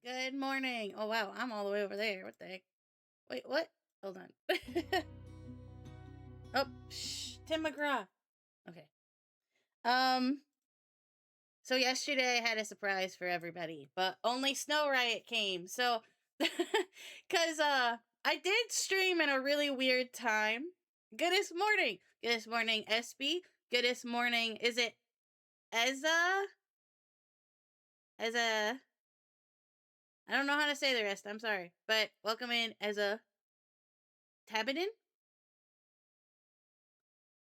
Good morning. Oh wow, I'm all the way over there. What the heck? Wait, what? Hold on. Oh, shh, Tim McGraw. Okay. Um. So yesterday I had a surprise for everybody, but only Snow Riot came. So, cause I did stream in a really weird time. Goodest morning. Goodest morning, SB. Goodest morning. Is it Eza? Eza? I don't know how to say the rest. I'm sorry, but welcome in Eza Tabidin.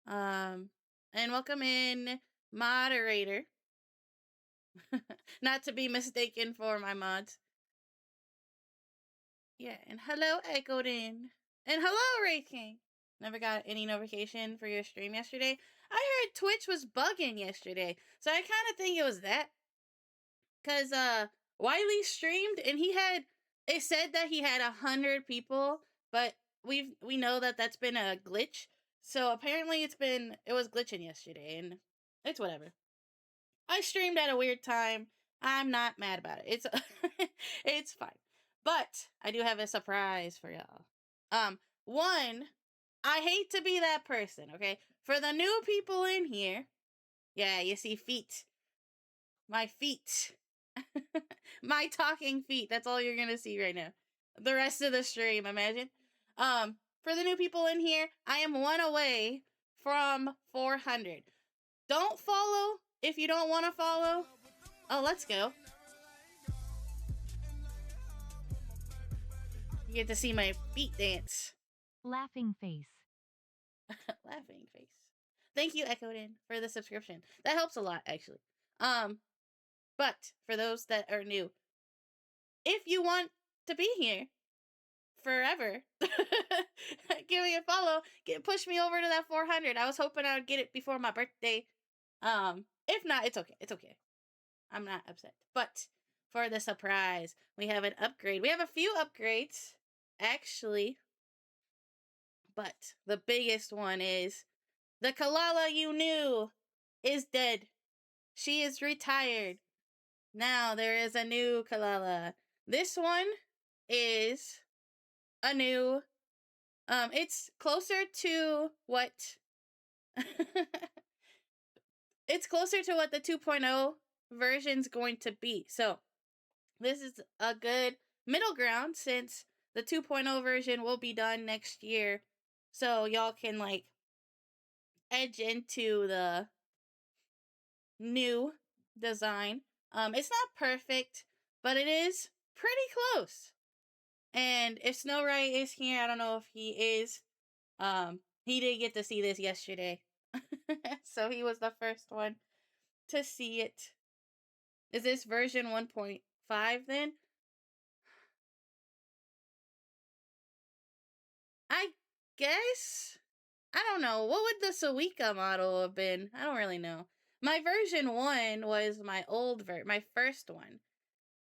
Um, and welcome in moderator. Not to be mistaken for my mods. Yeah, and hello, Echoed In. And hello, Ray King. Never got any notification for your stream yesterday. I heard Twitch was bugging yesterday, so I kind of think it was that. Cause Wiley streamed and it said that he had 100 people, but we know that that's been a glitch. So apparently it was glitching yesterday, and it's whatever. I streamed at a weird time. I'm not mad about it. It's it's fine. But I do have a surprise for y'all. One, I hate to be that person, okay? For the new people in here, yeah, you see feet. My feet. My talking feet. That's all you're gonna see right now. The rest of the stream, imagine. For the new people in here, I am one away from 400. Don't follow if you don't want to follow. Oh, let's go. You get to see my feet dance. Laughing face. Laughing face. Thank you, Echoed In, for the subscription. That helps a lot, actually. But for those that are new, if you want to be here forever, give me a follow. Push me over to that 400. I was hoping I would get it before my birthday. If not, it's okay. It's okay. I'm not upset. But for the surprise, we have an upgrade. We have a few upgrades, actually. But the biggest one is the Kalalla you knew is dead. She is retired. Now there is a new Kalalla. This one is a new. It's closer to what. It's closer to what the 2.0 version's going to be. So this is a good middle ground since the 2.0 version will be done next year. So y'all can like edge into the new design. It's not perfect, but it is pretty close. And if Snow White is here, I don't know if he is. He did get to see this yesterday. So he was the first one to see it. Is this version 1.5 then? I guess. I don't know. What would the Suika model have been? I don't really know. My version 1 was my my first one.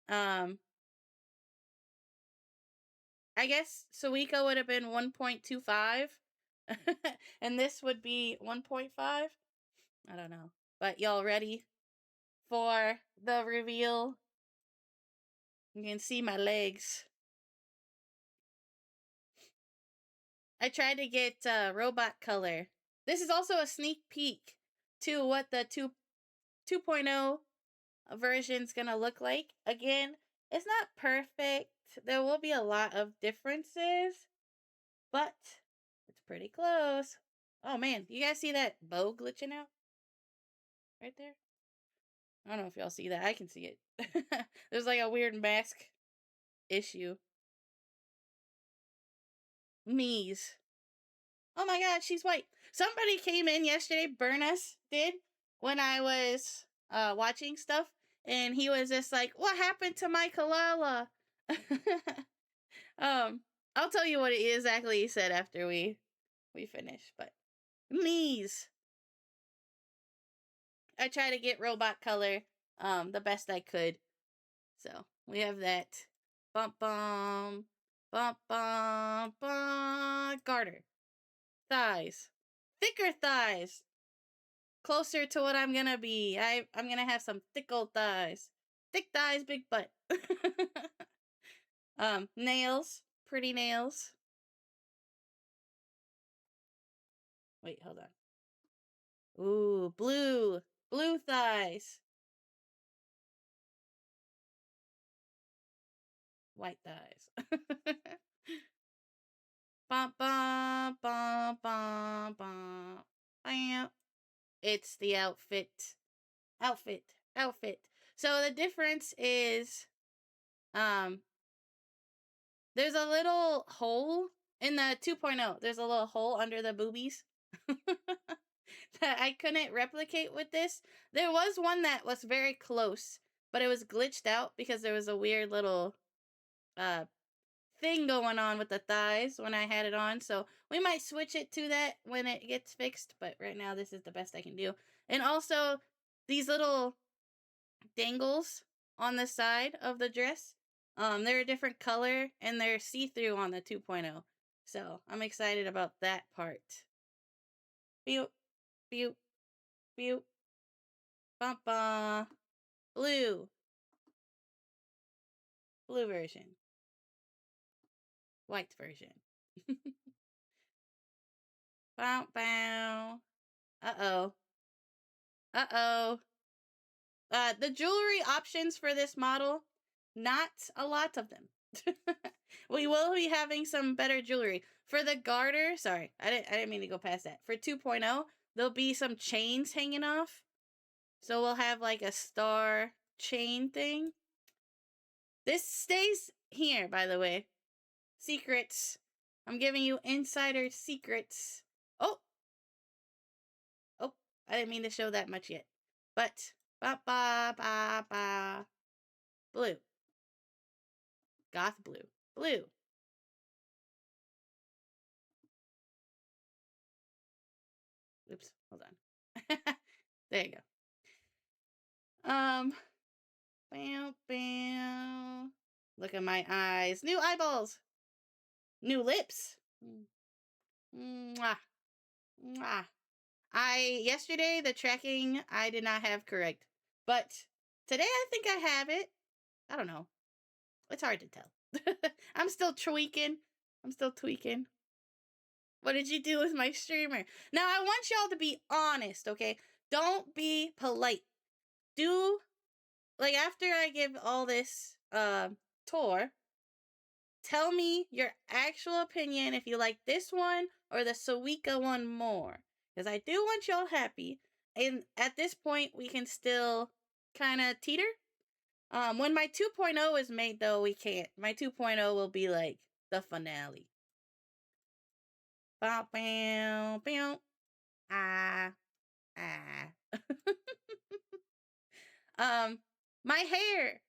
I guess Suika would have been 1.25. And this would be 1.5. I don't know. But y'all ready for the reveal? You can see my legs. I tried to get robot color. This is also a sneak peek to what the 2.0 version's gonna look like. Again, it's not perfect. There will be a lot of differences, but it's pretty close. Oh man, you guys see that bow glitching out? Right there? I don't know if y'all see that. I can see it. There's like a weird mask issue. Knees. Oh my god, she's white. Somebody came in yesterday, Burnus did, when I was watching stuff, and he was just like, "What happened to my Kalalla?" I'll tell you what exactly he said after we finish, but knees. I try to get robot color the best I could. So we have that. Bump bum. Bump bum bum. Garter. Thighs. Thicker thighs. Closer to what I'm gonna be. I'm gonna have some thick old thighs. thick thighs, big butt. Nails, pretty nails. Wait, hold on. Ooh, blue thighs. White thighs. Bum, bum, bum, bum, bum. Bam. It's the outfit. Outfit. So the difference is, there's a little hole in the 2.0. There's a little hole under the boobies that I couldn't replicate with this. There was one that was very close, but it was glitched out because there was a weird little thing going on with the thighs when I had it on. So we might switch it to that when it gets fixed, but right now this is the best I can do. And also these little dangles on the side of the dress, they're a different color and they're see-through on the 2.0. So I'm excited about that part. Beep, beep, beep. Bum, bum. Blue version. White version. Bow, bow. Uh-oh. The jewelry options for this model, not a lot of them. We will be having some better jewelry. For the garter, sorry, I didn't mean to go past that. For 2.0, there'll be some chains hanging off. So we'll have like a star chain thing. This stays here, by the way. Secrets. I'm giving you insider secrets. Oh, I didn't mean to show that much yet. But, blue. Goth blue. Oops, hold on. There you go. Bam. Look at my eyes. New eyeballs. New lips. Mwah. Yesterday, the tracking, I did not have correct. But today, I think I have it. I don't know. It's hard to tell. I'm still tweaking. What did you do with my streamer? Now, I want y'all to be honest, okay? Don't be polite. After I give all this tour, tell me your actual opinion if you like this one or the Suika one more. Because I do want y'all happy. And at this point, we can still kind of teeter. When my 2.0 is made, though, we can't. My 2.0 will be like the finale. Bow, bow, bow. Ah. My hair.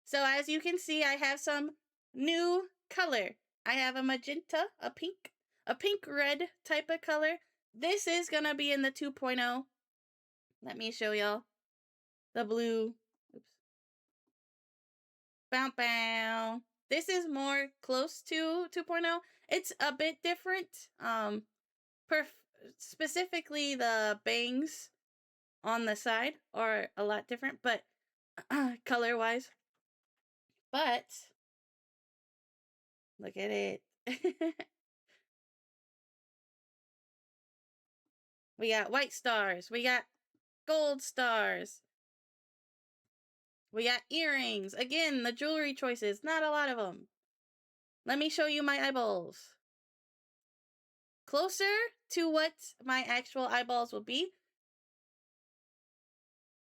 So as you can see, I have some new color. I have a magenta, a pink red type of color. This is gonna be in the 2.0. Let me show y'all the blue. Oops. Bow, bow. This is more close to 2.0. It's a bit different. Specifically the bangs on the side are a lot different, but color wise. But look at it. We got white stars. We got gold stars. We got earrings. Again, the jewelry choices. Not a lot of them. Let me show you my eyeballs. Closer to what my actual eyeballs will be.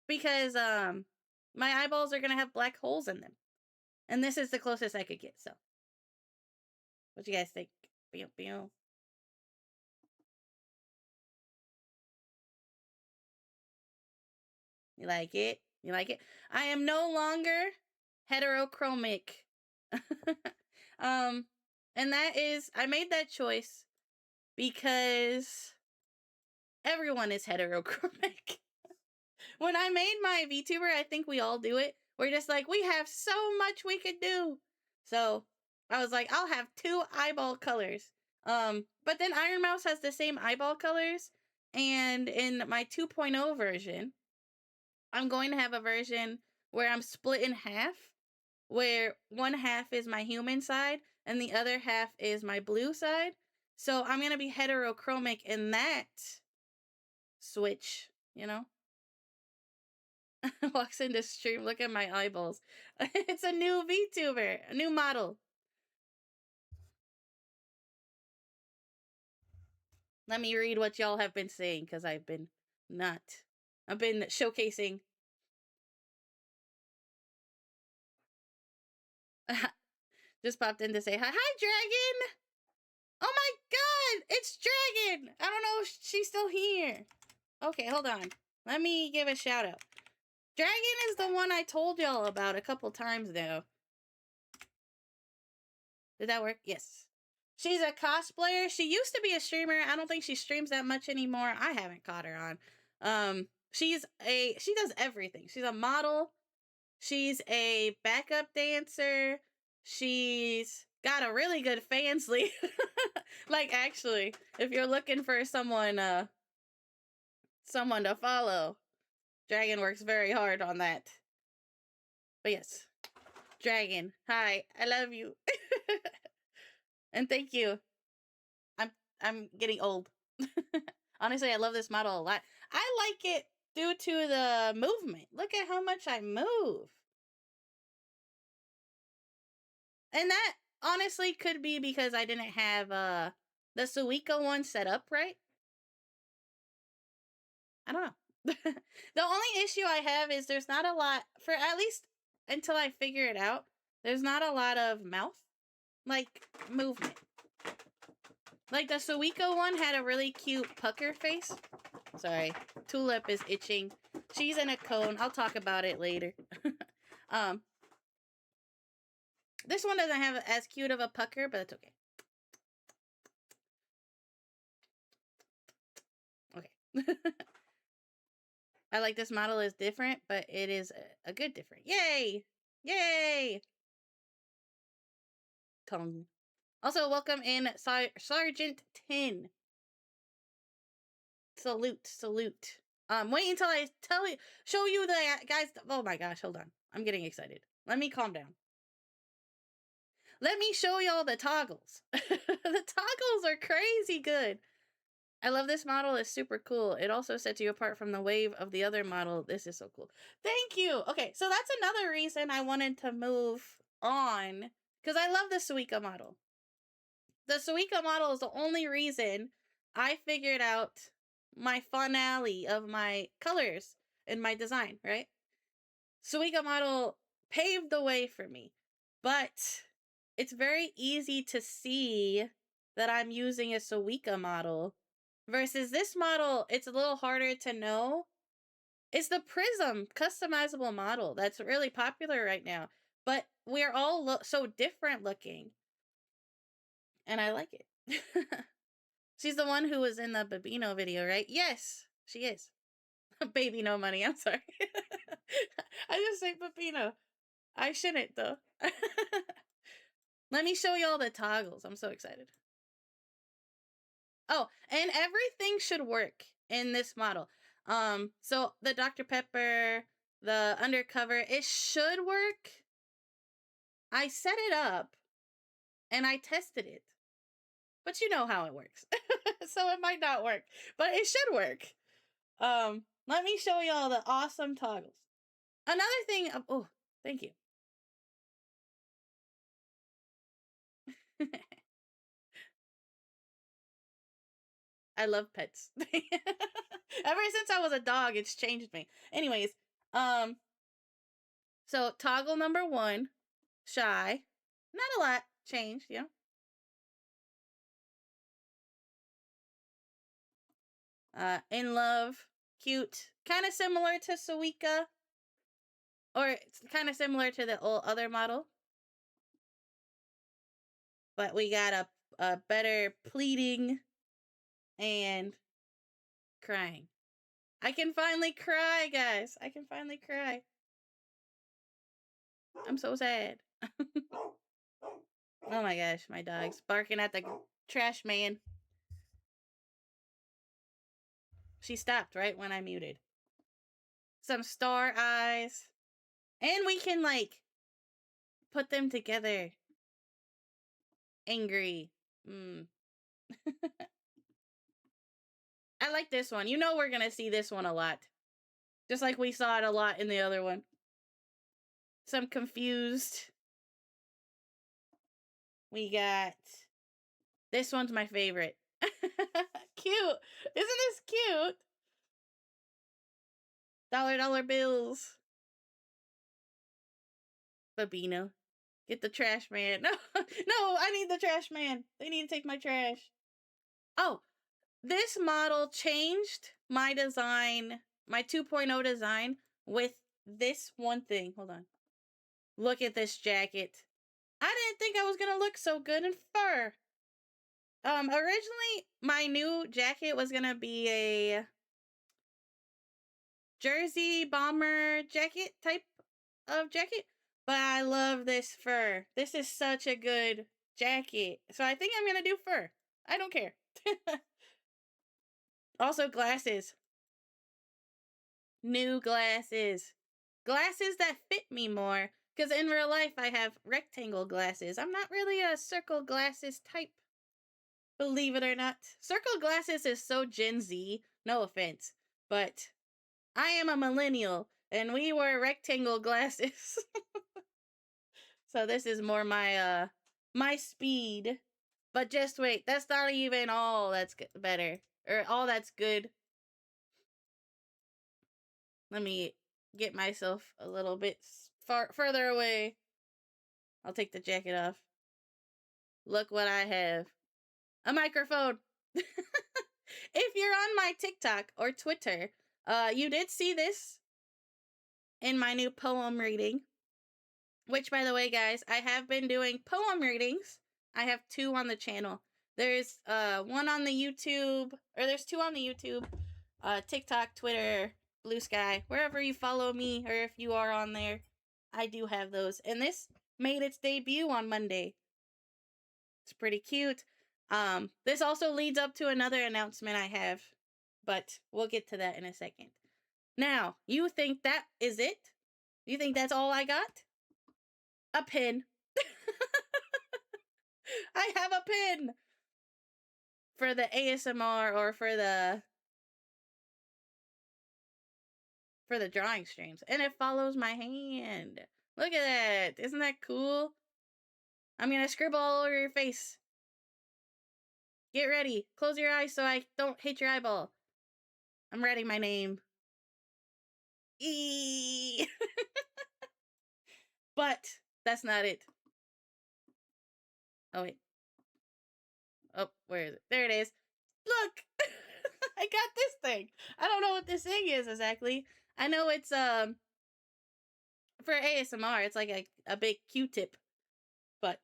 Because my eyeballs are going to have black holes in them. And this is the closest I could get, so. What you guys think? You like it? I am no longer heterochromic. And that is, I made that choice because everyone is heterochromic. When I made my VTuber, I think we all do it. We're just like, we have so much we could do. So I was like, I'll have 2 eyeball colors. But then Ironmouse has the same eyeball colors. And in my 2.0 version, I'm going to have a version where I'm split in half, where one half is my human side and the other half is my blue side. So I'm going to be heterochromic in that switch, you know? Walks into stream, look at my eyeballs. It's a new VTuber, a new model. Let me read what y'all have been saying, because I've been showcasing. Just popped in to say hi. Hi, Dragon! Oh my god! It's Dragon! I don't know if she's still here. Okay, hold on. Let me give a shout out. Dragon is the one I told y'all about a couple times now. Did that work? Yes. She's a cosplayer. She used to be a streamer. I don't think she streams that much anymore. I haven't caught her on. She does everything. She's a model. She's a backup dancer. She's got a really good fan sleeve. Like, actually, if you're looking for someone to follow, Dragon works very hard on that. But yes, Dragon, hi, I love you. And thank you. I'm getting old. Honestly, I love this model a lot. I like it due to the movement. Look at how much I move. And that honestly could be because I didn't have the Suiko one set up right. I don't know. The only issue I have is there's not a lot, for at least until I figure it out, there's not a lot of mouth, like, movement. Like, the Suiko one had a really cute pucker face. Sorry, Tulip is itching. She's in a cone. I'll talk about it later. This one doesn't have as cute of a pucker, but it's okay. Okay. I like this model is different, but it is a good different. Yay! Yay! Tongue. Also, welcome in Sergeant 10. Salute. Wait until I show you the guys. Oh my gosh, hold on. I'm getting excited. Let me calm down. Let me show y'all the toggles. The toggles are crazy good. I love this model. It's super cool. It also sets you apart from the wave of the other model. This is so cool. Thank you. Okay, so that's another reason I wanted to move on, because I love the Suika model. The Suika model is the only reason I figured out my finale of my colors in my design, right? Suika model paved the way for me, but it's very easy to see that I'm using a Suika model versus this model. It's a little harder to know. It's the prism customizable model that's really popular right now, but we're all so different looking, and I like it. She's the one who was in the Babino video, right? Yes, she is. Baby no money, I'm sorry. I just say Babino. I shouldn't, though. Let me show you all the toggles. I'm so excited. Oh, and everything should work in this model. So the Dr. Pepper, the undercover, it should work. I set it up and I tested it. But you know how it works. So it might not work, but it should work. Let me show y'all the awesome toggles. Another thing, oh, thank you. I love pets. Ever since I was a dog, it's changed me. Anyways, so toggle number 1, shy. Not a lot changed, you know. In love, cute. Kind of similar to Suika. Or it's kind of similar to the old other model. But we got a better pleading and crying. I can finally cry, guys. I can finally cry. I'm so sad. Oh my gosh, my dog's barking at the trash man. She stopped right when I muted. Some star eyes And we can, like, put them together. Angry. I like this one. You know we're gonna see this one a lot. Just like we saw it a lot in the other one. Some confused. We got... This one's my favorite. Cute. Isn't this cute? Dollar bills. Babino. Get the trash man. No, no, I need the trash man. They need to take my trash. Oh, this model changed my design, my 2.0 design with this one thing. Hold on. Look at this jacket. I didn't think I was gonna look so good in fur. Originally, my new jacket was gonna be a jersey bomber jacket type of jacket, but I love this fur. This is such a good jacket. So I think I'm gonna do fur. I don't care. Also, glasses. New glasses. Glasses that fit me more. Because in real life, I have rectangle glasses. I'm not really a circle glasses type. Believe it or not. Circle glasses is so Gen Z. No offense. But I am a millennial. And we wear rectangle glasses. So this is more my, my speed. But just wait. That's not even all that's better. Or all that's good. Let me get myself a little bit further away. I'll take the jacket off. Look what I have. A microphone. If you're on my TikTok or Twitter, you did see this in my new poem reading. Which, by the way, guys, I have been doing poem readings. I have 2 on the channel. There's one on the YouTube, or there's 2 on the YouTube, TikTok, Twitter, Blue Sky, wherever you follow me, or if you are on there, I do have those. And this made its debut on Monday. It's pretty cute. This also leads up to another announcement I have, but we'll get to that in a second. Now, you think that is it? You think that's all I got? A pin. I have a pin for the ASMR or for the drawing streams, and it follows my hand. Look at that. Isn't that cool? I'm gonna scribble all over your face. Get ready. Close your eyes so I don't hit your eyeball. I'm writing my name. E. But that's not it. Oh, wait. Oh, where is it? There it is. Look! I got this thing. I don't know what this thing is exactly. I know it's, for ASMR, it's like a big Q-tip. But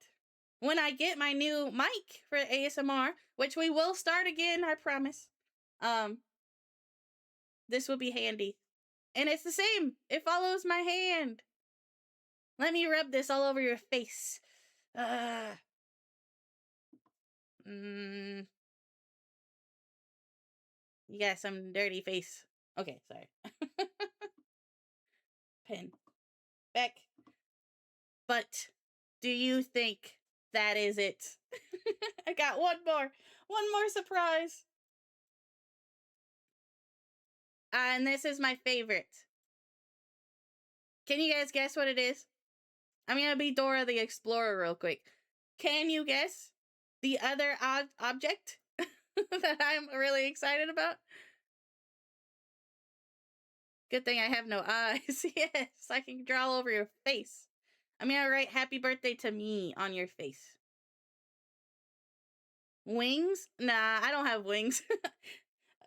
when I get my new mic for ASMR, which we will start again, I promise, this will be handy. And it's the same. It follows my hand. Let me rub this all over your face. You got some dirty face. Okay, sorry. Pen. Back. But do you think that is it? I got one more. One more surprise. And this is my favorite. Can you guys guess what it is? I'm gonna be Dora the Explorer real quick. Can you guess the other object that I'm really excited about? Good thing I have no eyes. Yes, I can draw all over your face. I'm gonna write happy birthday to me on your face. Wings? Nah, I don't have wings.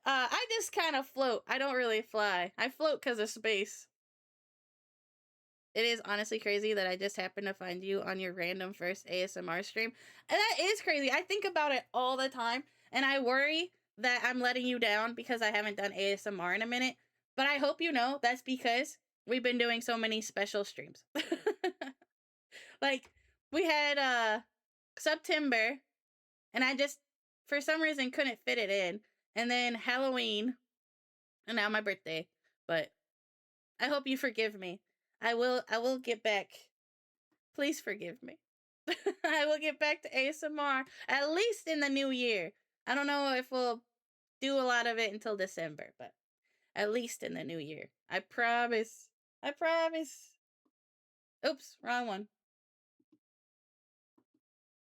I just kind of float. I don't really fly. I float because of space. It is honestly crazy that I just happened to find you on your random first ASMR stream. And that is crazy. I think about it all the time. And I worry that I'm letting you down because I haven't done ASMR in a minute. But I hope you know that's because we've been doing so many special streams. Like, we had September. And I just, for some reason, couldn't fit it in. And then Halloween. And now my birthday. But I hope you forgive me. I will get back. Please forgive me. I will get back to ASMR at least in the new year. I don't know if we'll do a lot of it until December, but at least in the new year. I promise. I promise. Oops, wrong one.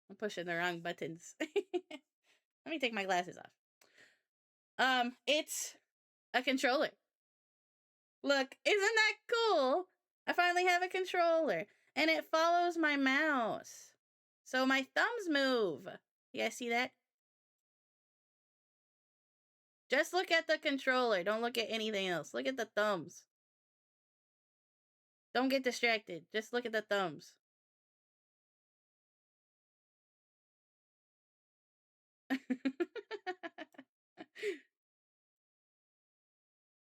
I'm pushing the wrong buttons. Let me take my glasses off. It's a controller. Look, isn't that cool? I finally have a controller, and it follows my mouse. So my thumbs move. You guys see that? Just look at the controller. Don't look at anything else. Look at the thumbs. Don't get distracted. Just look at the thumbs.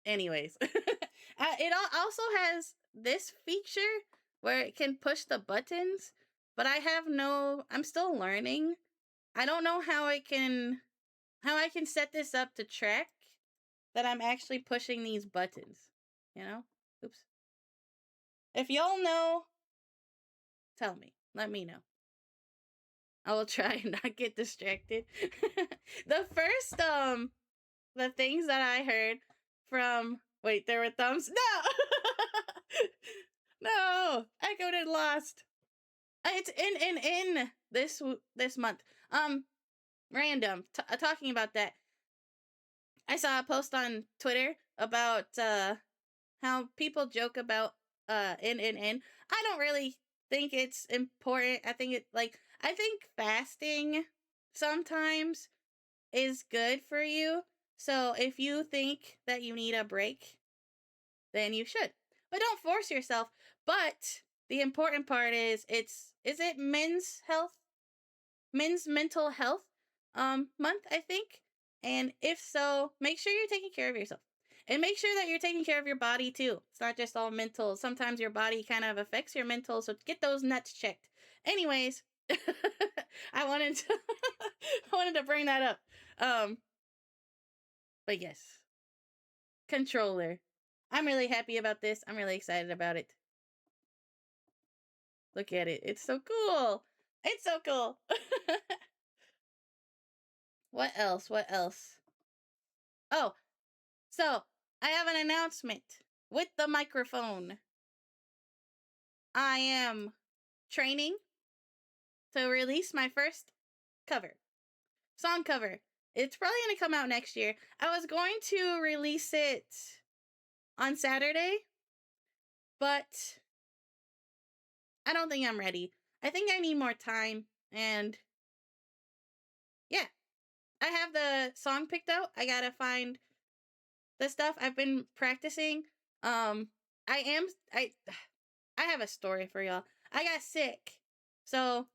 Anyways, it also has this feature where it can push the buttons, but I'm still learning. I don't know how I can set this up to track that I'm actually pushing these buttons, you know? Oops. If y'all know, tell me. Let me know. I will try and not get distracted. The first the things that I heard from there were thumbs. No. No. Echoed and lost. It's in this month. Random talking about that. I saw a post on Twitter about how people joke about in. I don't really think it's important. I think fasting sometimes is good for you. So if you think that you need a break, then you should. But don't force yourself. But the important part is it men's mental health month, I think. And if so, make sure you're taking care of yourself. And make sure that you're taking care of your body too. It's not just all mental. Sometimes your body kind of affects your mental, so get those nuts checked. Anyways, I wanted to I wanted to bring that up. But yes. Controller. I'm really happy about this. I'm really excited about it. Look at it. It's so cool. It's so cool. What else? What else? Oh, so I have an announcement with the microphone. I am training to release my first song cover. It's probably going to come out next year. I was going to release it on Saturday, but I don't think I'm ready. I think I need more time, and yeah, I have the song picked out. I gotta find the stuff. I've been practicing. Um, I have a story for y'all. I got sick, so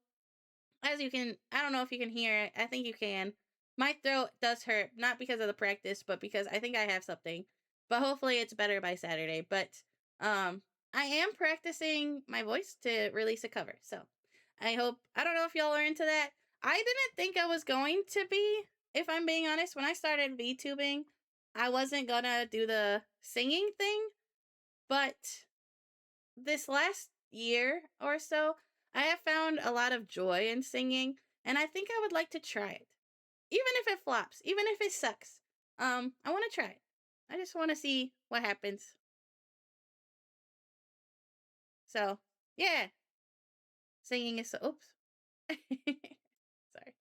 I don't know if you can hear it. I think you can. My throat does hurt, not because of the practice, but because I think I have something. But hopefully it's better by Saturday. But I am practicing my voice to release a cover. So I don't know if y'all are into that. I didn't think I was going to be, if I'm being honest. When I started VTubing, I wasn't gonna do the singing thing. But this last year or so, I have found a lot of joy in singing, and I think I would like to try it. Even if it flops, even if it sucks. I want to try it. I just want to see what happens. So, yeah. Singing is so oops. Sorry.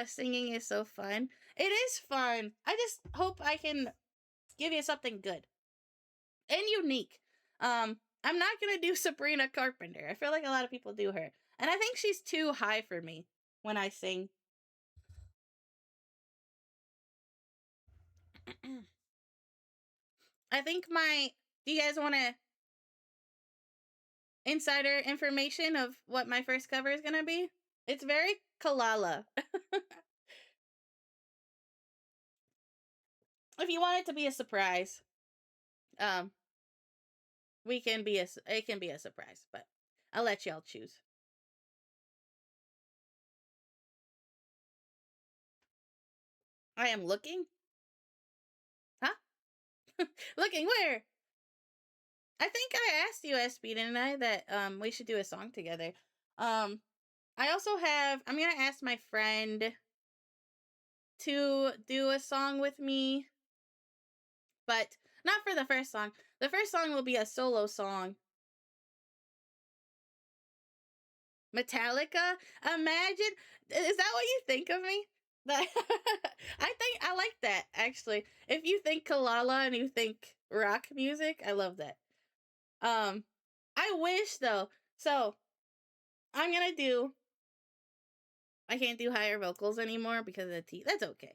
Singing is so fun. It is fun. I just hope I can give you something good and unique. I'm not gonna do Sabrina Carpenter. I feel like a lot of people do her, and I think she's too high for me when I sing. I think do you guys want to insider information of what my first cover is gonna be? It's very Kalalla. If you want it to be a surprise, um, it can be a surprise, but I'll let y'all choose. I am looking, huh? Looking where? I think I asked you, SB, didn't I, that we should do a song together. I also have. I'm gonna ask my friend to do a song with me, but not for the first song. The first song will be a solo song. Metallica? Imagine. Is that what you think of me? I think I like that, actually. If you think Kalalla and you think rock music, I love that. I wish though. So I'm gonna do. I can't do higher vocals anymore because of the teeth. That's okay.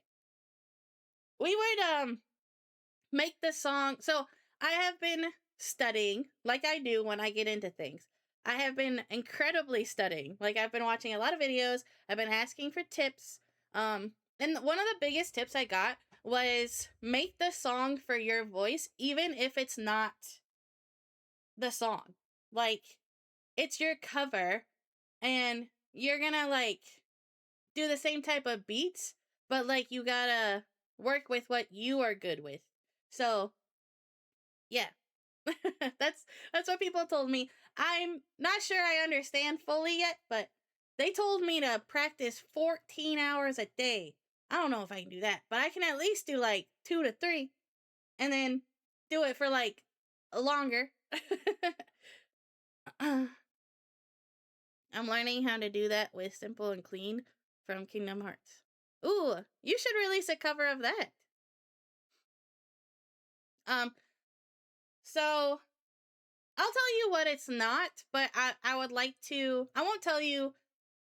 We would make the song. So I have been studying, like I do when I get into things. I have been incredibly studying. Like I've been watching a lot of videos. I've been asking for tips. And one of the biggest tips I got was make the song for your voice, even if it's not the song. Like it's your cover, and you're gonna like do the same type of beats, but like you gotta work with what you are good with. So yeah. that's what people told me. I'm not sure I understand fully yet, but they told me to practice 14 hours a day. I don't know if I can do that, but I can at least do like 2 to 3 and then do it for like longer. I'm learning how to do that with Simple and Clean from Kingdom Hearts. Ooh, you should release a cover of that. Um, so I'll tell you what it's not, but I would like to. I won't tell you.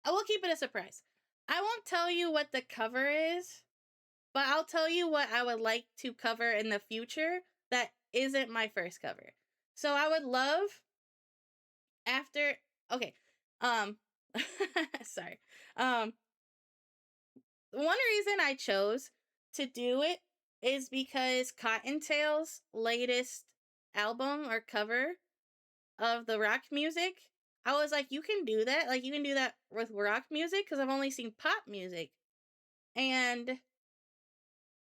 I will keep it a surprise. I won't tell you what the cover is, but I'll tell you what I would like to cover in the future that isn't my first cover. So I would love after. Okay. Um. Sorry. One reason I chose to do it is because Cottontail's latest album or cover of the rock music, I was like, you can do that. Like, you can do that with rock music because I've only seen pop music. And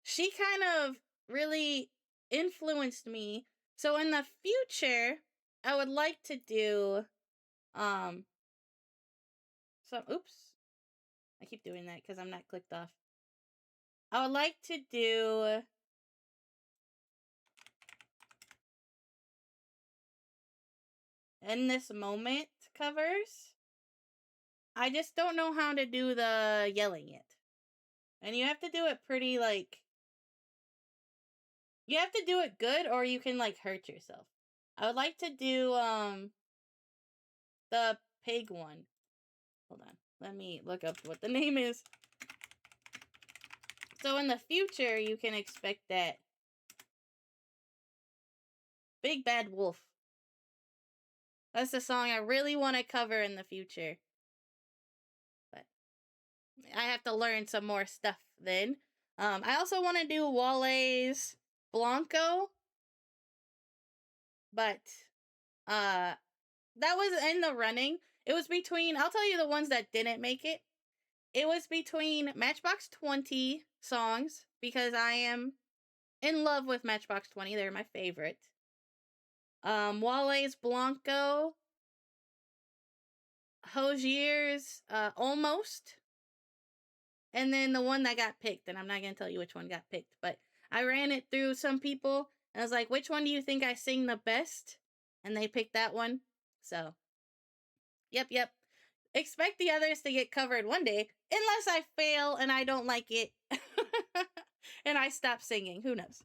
she kind of really influenced me. So in the future, I would like to do um some oops. I keep doing that because I'm not clicked off. I would like to do in this moment covers. I just don't know how to do the yelling yet. And you have to do it pretty like you have to do it good or you can like hurt yourself. I would like to do the pig one. Hold on. Let me look up what the name is. So in the future you can expect that. Big Bad Wolf. That's the song I really want to cover in the future. But I have to learn some more stuff then. I also want to do Wale's Blanco. But that was in the running. It was between, I'll tell you the ones that didn't make it. It was between Matchbox 20 songs because I am in love with Matchbox 20. They're my favorite. Wale's Blanco, Hosier's Almost, and then the one that got picked. And I'm not going to tell you which one got picked, but I ran it through some people and I was like, which one do you think I sing the best? And they picked that one. So, yep. Expect the others to get covered one day, unless I fail and I don't like it and I stop singing. Who knows?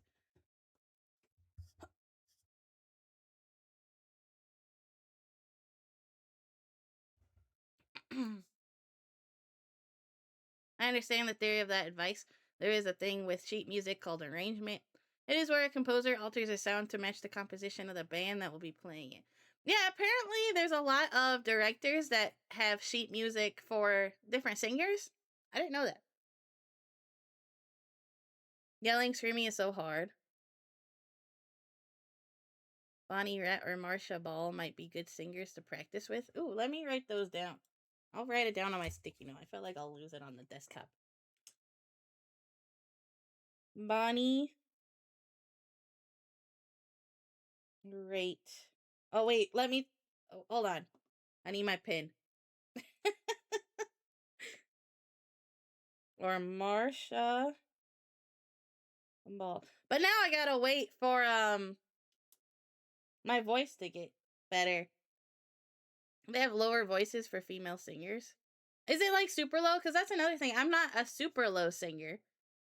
I understand the theory of that advice. There is a thing with sheet music called arrangement. It is where a composer alters a sound to match the composition of the band that will be playing it. Yeah, apparently there's a lot of directors that have sheet music for different singers. I didn't know that. Yelling, screaming is so hard. Bonnie Rett or Marsha Ball might be good singers to practice with. Ooh, let me write those down. I'll write it down on my sticky note. I feel like I'll lose it on the desktop. Bonnie Raitt Oh, wait, let me... Oh, hold on. I need my pin. Or Marsha Ball. But now I gotta wait for, my voice to get better. They have lower voices for female singers. Is it like super low? Because that's another thing. I'm not a super low singer.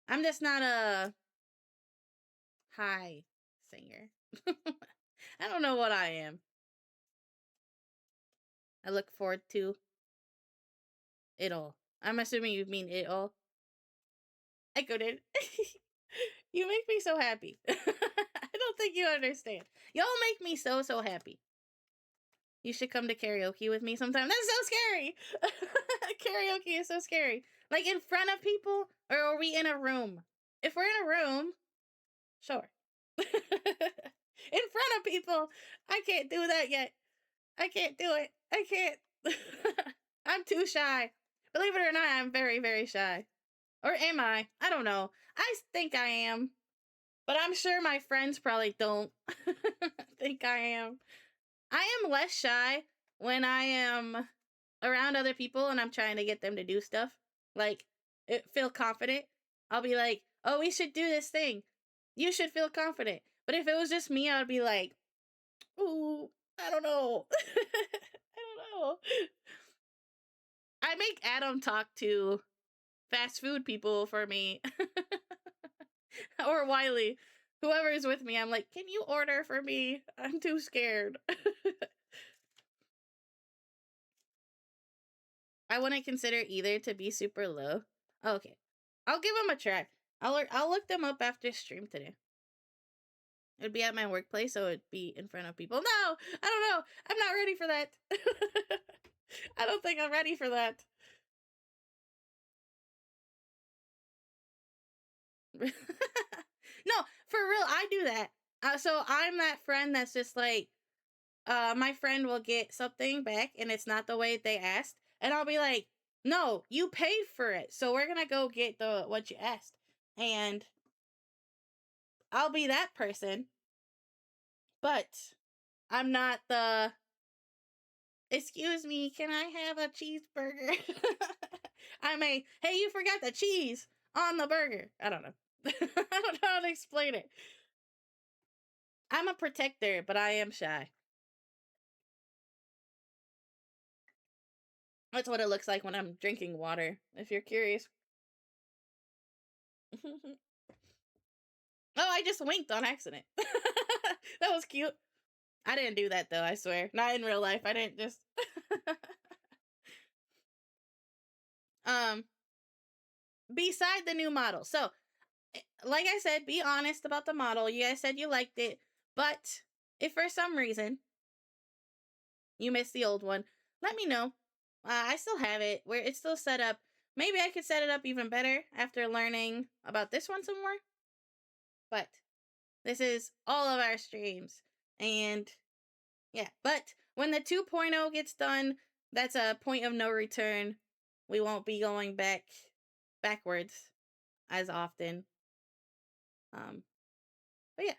I'm just not a high singer. I don't know what I am. I look forward to it all. I'm assuming you mean it all. Echoed it. You make me so happy. I don't think you understand. Y'all make me so happy. You should come to karaoke with me sometime. That's so scary. Karaoke is so scary. Like in front of people, or are we in a room? If we're in a room, sure. In front of people, I can't do that yet. I can't do it. I can't. I'm too shy. Believe it or not, I'm very, very shy. Or am I? I don't know. I think I am. But I'm sure my friends probably don't think I am. I am less shy when I am around other people and I'm trying to get them to do stuff. Like, feel confident. I'll be like, oh, we should do this thing. You should feel confident. But if it was just me, I would be like, ooh, I don't know. I don't know. I make Adam talk to fast food people for me. Or Wiley. Whoever is with me, I'm like, can you order for me? I'm too scared. I wouldn't consider either to be super low. Okay. I'll give them a try. I'll look them up after stream today. It'd be at my workplace, so it'd be in front of people. No! I don't know. I'm not ready for that. I don't think I'm ready for that. No, for real, I do that. So I'm that friend that's just like, my friend will get something back and it's not the way they asked. And I'll be like, no, you paid for it. So we're gonna go get what you asked. And I'll be that person. But I'm not the, excuse me, can I have a cheeseburger? I'm a, hey, you forgot the cheese on the burger. I don't know. I don't know how to explain it. I'm a protector, but I am shy. That's what it looks like when I'm drinking water, if you're curious. Oh, I just winked on accident. That was cute. I didn't do that though, I swear. Not in real life. I didn't just um beside the new model. So, like I said, be honest about the model. You guys said you liked it, but if for some reason you missed the old one, let me know. I still have it where it's still set up. Maybe I could set it up even better after learning about this one some more. But this is all of our streams. And yeah, but when the 2.0 gets done, that's a point of no return. We won't be going backwards as often. But yeah.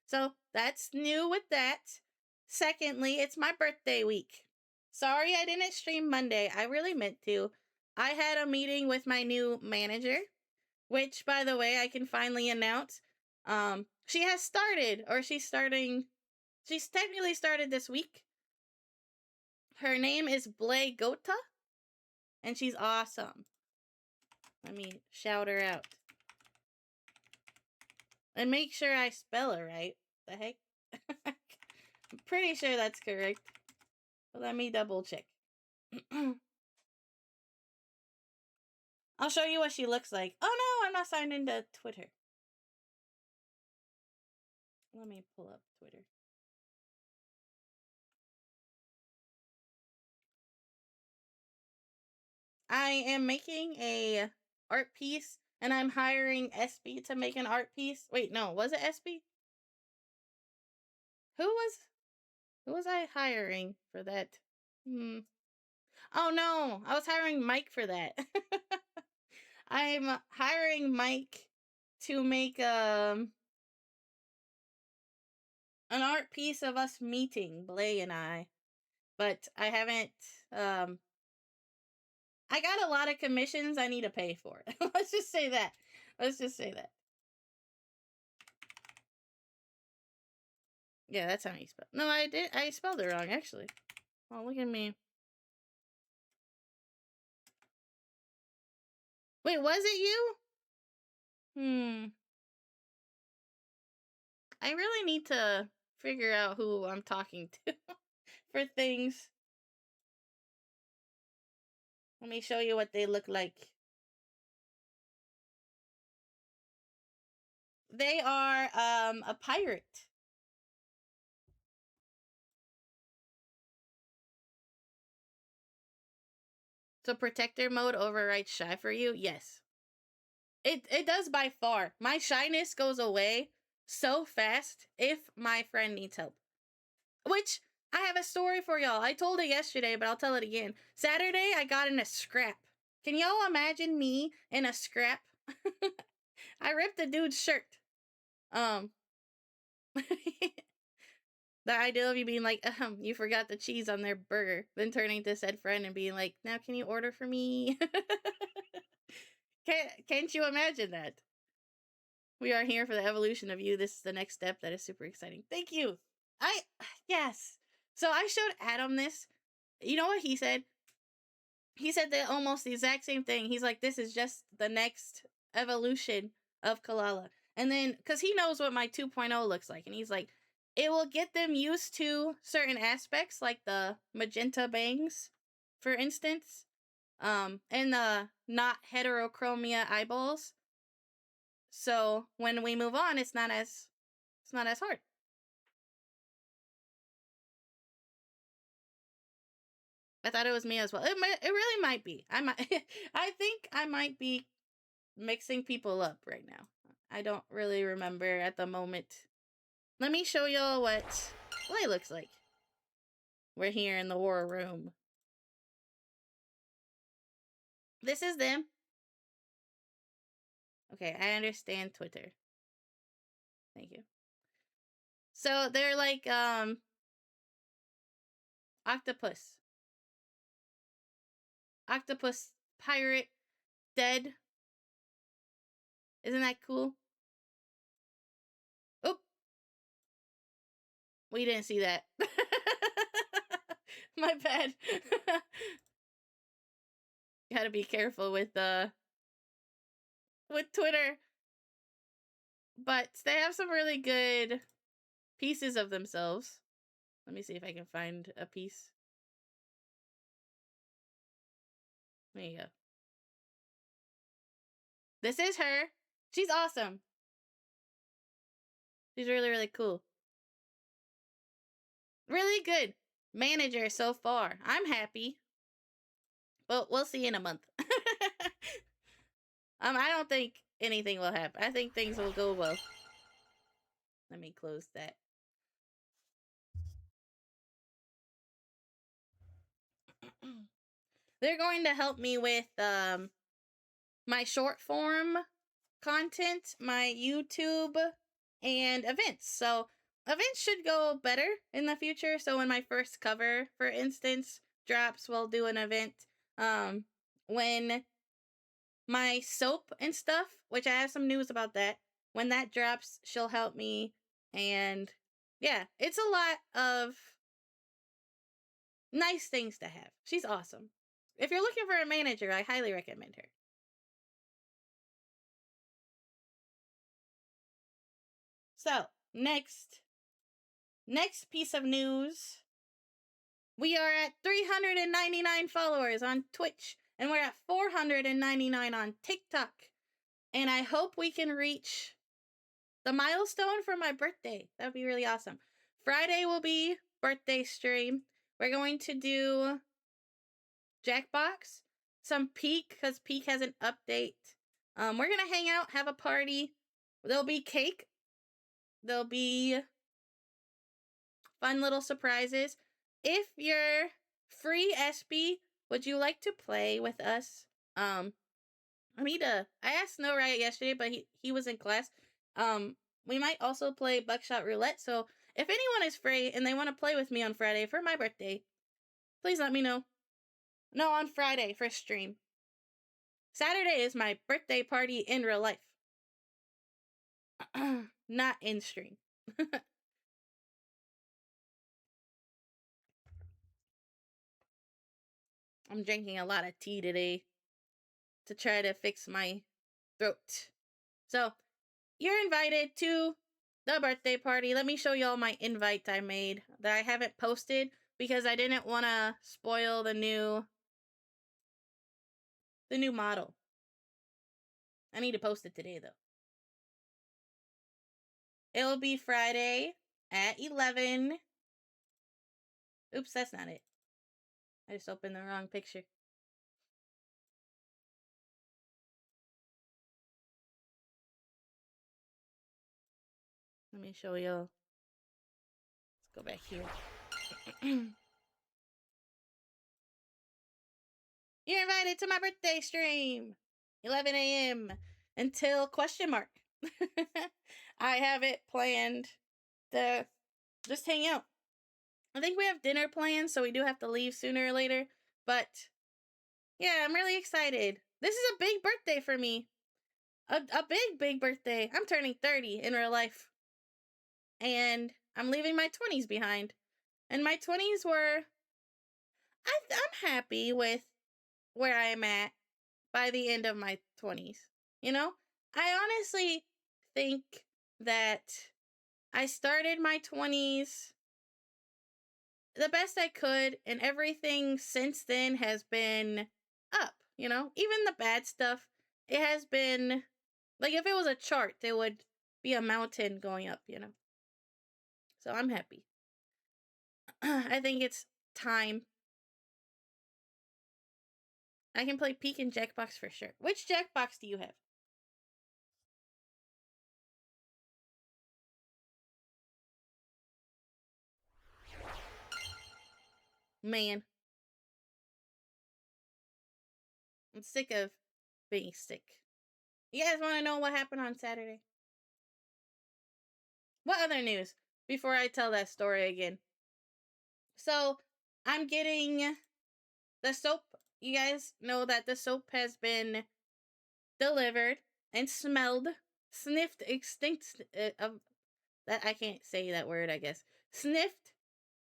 So that's new with that. Secondly, it's my birthday week. Sorry I didn't stream Monday. I really meant to. I had a meeting with my new manager, which by the way, I can finally announce. She has started, or she's technically started this week. Her name is Gota, and she's awesome. Let me shout her out. And make sure I spell her right. The heck? I'm pretty sure that's correct. But let me double check. I'll show you what she looks like. Oh no, I'm not signed into Twitter. Let me pull up Twitter. I am making a art piece, and I'm hiring SB to make an art piece. Wait, no, was it SB? Who was I hiring for that? Oh no, I was hiring Mike for that. I'm hiring Mike to make an art piece of us meeting, Blay and I. But I haven't, I got a lot of commissions I need to pay for. Let's just say that. Let's just say that. Yeah, that's how you spell. No, I spelled it wrong, actually. Oh, look at me. Wait, was it you? I really need to figure out who I'm talking to for things. Let me show you what they look like. They are a pirate. So protector mode overrides shy for you? Yes. It does by far. My shyness goes away so fast if my friend needs help. Which, I have a story for y'all. I told it yesterday, but I'll tell it again. Saturday, I got in a scrap. Can y'all imagine me in a scrap? I ripped a dude's shirt. The idea of you being like, you forgot the cheese on their burger, then turning to said friend and being like, now can you order for me? Can't you imagine that? We are here for the evolution of you. This is the next step that is super exciting. Thank you. Yes. So I showed Adam this. You know what he said? He said that almost the exact same thing. He's like, this is just the next evolution of Kalalla. And then, because he knows what my 2.0 looks like. And he's like, it will get them used to certain aspects, like the magenta bangs, for instance. And the not heterochromia eyeballs. So when we move on, it's not as hard. I thought it was me as well. It really might be. I think I might be mixing people up right now. I don't really remember at the moment. Let me show y'all what Lay looks like. We're here in the war room. This is them. Okay, I understand Twitter. Thank you. So they're like octopus. Octopus pirate dead. Isn't that cool? Oop. We didn't see that. My bad. Gotta be careful with Twitter. But they have some really good pieces of themselves. Let me see if I can find a piece. There you go. This is her. She's awesome. She's really, really cool. Really good manager so far. I'm happy. But we'll see in a month. I don't think anything will happen. I think things will go well. Let me close that. They're going to help me with my short form content, my YouTube, and events. So events should go better in the future. So when my first cover, for instance, drops, we'll do an event. When my soap and stuff, which I have some news about that, when that drops, she'll help me. And yeah, it's a lot of nice things to have. She's awesome. If you're looking for a manager, I highly recommend her. So, next piece of news. We are at 399 followers on Twitch, and we're at 499 on TikTok. And I hope we can reach the milestone for my birthday. That would be really awesome. Friday will be birthday stream. We're going to do Jackbox, some Peak, because Peak has an update. We're going to hang out, have a party. There'll be cake. There'll be fun little surprises. If you're free, SB, would you like to play with us? I asked No Riot yesterday, but he was in class. We might also play Buckshot Roulette, so if anyone is free and they want to play with me on Friday for my birthday, please let me know. No, on Friday for stream. Saturday is my birthday party in real life. Not in stream. I'm drinking a lot of tea today to try to fix my throat. So, you're invited to the birthday party. Let me show y'all my invite I made that I haven't posted because I didn't want to spoil the new model. I need to post it today though. It'll be Friday at 11. Oops, that's not it. I just opened the wrong picture. Let me show y'all. Let's go back here. You're invited to my birthday stream. 11 a.m. until question mark. I have it planned to just hang out. I think we have dinner planned, so we do have to leave sooner or later. But yeah, I'm really excited. This is a big birthday for me. A big birthday. I'm turning 30 in real life. And I'm leaving my 20s behind. And my 20s were... I'm happy with where I am at by the end of my 20s. You know? I honestly think that I started my 20s the best I could, and everything since then has been up, you know? Even the bad stuff, it has been... Like, if it was a chart, it would be a mountain going up, you know? So I'm happy. I think it's time. I can play Peek and Jackbox for sure. Which Jackbox do you have? Man. I'm sick of being sick. You guys want to know what happened on Saturday? What other news? Before I tell that story again. So, I'm getting the soap. You guys know that the soap has been delivered and smelled, sniffed, extinct of that. I can't say that word, I guess. Sniffed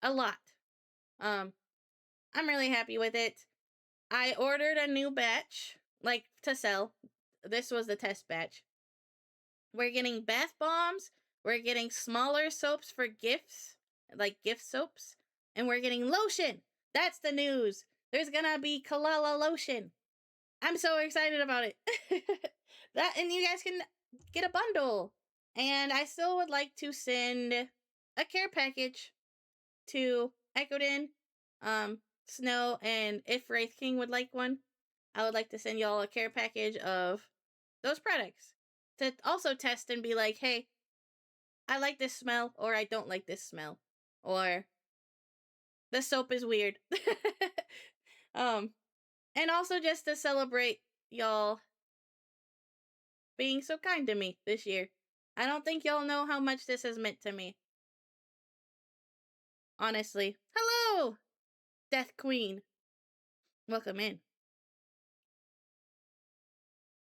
a lot. I'm really happy with it. I ordered a new batch, like, to sell. This was the test batch. We're getting bath bombs. We're getting smaller soaps for gifts, like gift soaps. And we're getting lotion. That's the news. There's gonna be Kalalla lotion. I'm so excited about it. That, and you guys can get a bundle. And I still would like to send a care package to Ekoden, Snow, and if Wraith King would like one, I would like to send y'all a care package of those products to also test and be like, hey, I like this smell, or I don't like this smell, or the soap is weird. And also just to celebrate y'all being so kind to me this year. I don't think y'all know how much this has meant to me. Honestly. Hello, Death Queen. Welcome in.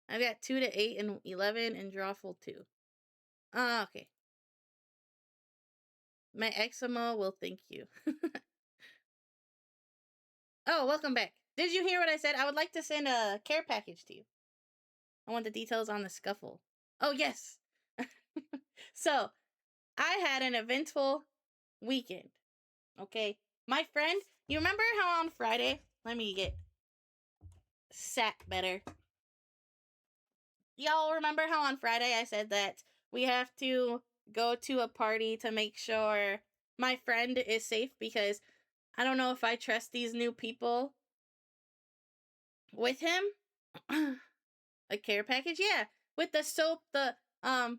I've got 2 to 8 and 11 and drawful 2. Okay. My eczema will thank you. Oh, welcome back. Did you hear what I said? I would like to send a care package to you. I want the details on the scuffle. Oh, yes. So, I had an eventful weekend. Okay. My friend, you remember how on Friday, let me get sat better. Y'all remember how on Friday I said that we have to go to a party to make sure my friend is safe because I don't know if I trust these new people with him. A care package? Yeah. With the soap, I'm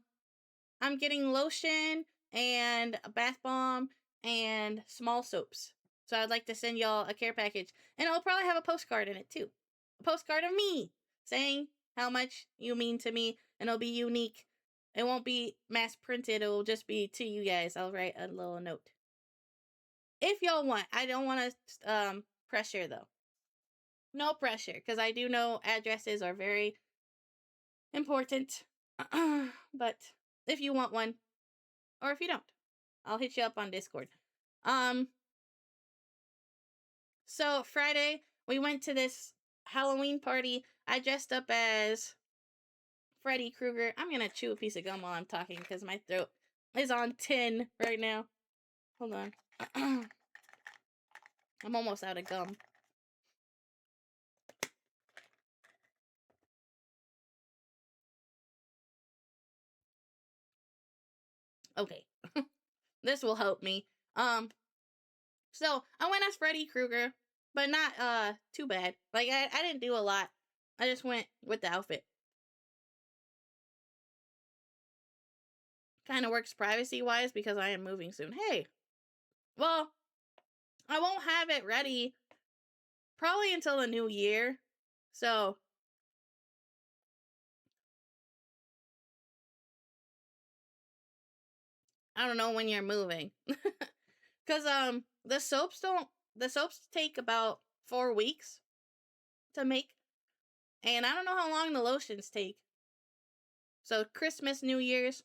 getting lotion and a bath bomb and small soaps. So I'd like to send y'all a care package. And I'll probably have a postcard in it too. A postcard of me saying how much you mean to me, and it'll be unique. It won't be mass printed. It will just be to you guys. I'll write a little note. If y'all want. I don't want to pressure, though. No pressure, because I do know addresses are very important. But if you want one, or if you don't, I'll hit you up on Discord. So Friday, we went to this Halloween party. I dressed up as Freddy Krueger. I'm gonna chew a piece of gum while I'm talking because my throat is on 10 right now. Hold on. I'm almost out of gum. Okay. This will help me. So I went as Freddy Krueger, but not too bad. Like I didn't do a lot. I just went with the outfit. Kind of works privacy wise because I am moving soon. Hey. Well, I won't have it ready probably until the new year. So I don't know when you're moving. Cause the soaps take about 4 weeks to make. And I don't know how long the lotions take. So Christmas, New Year's.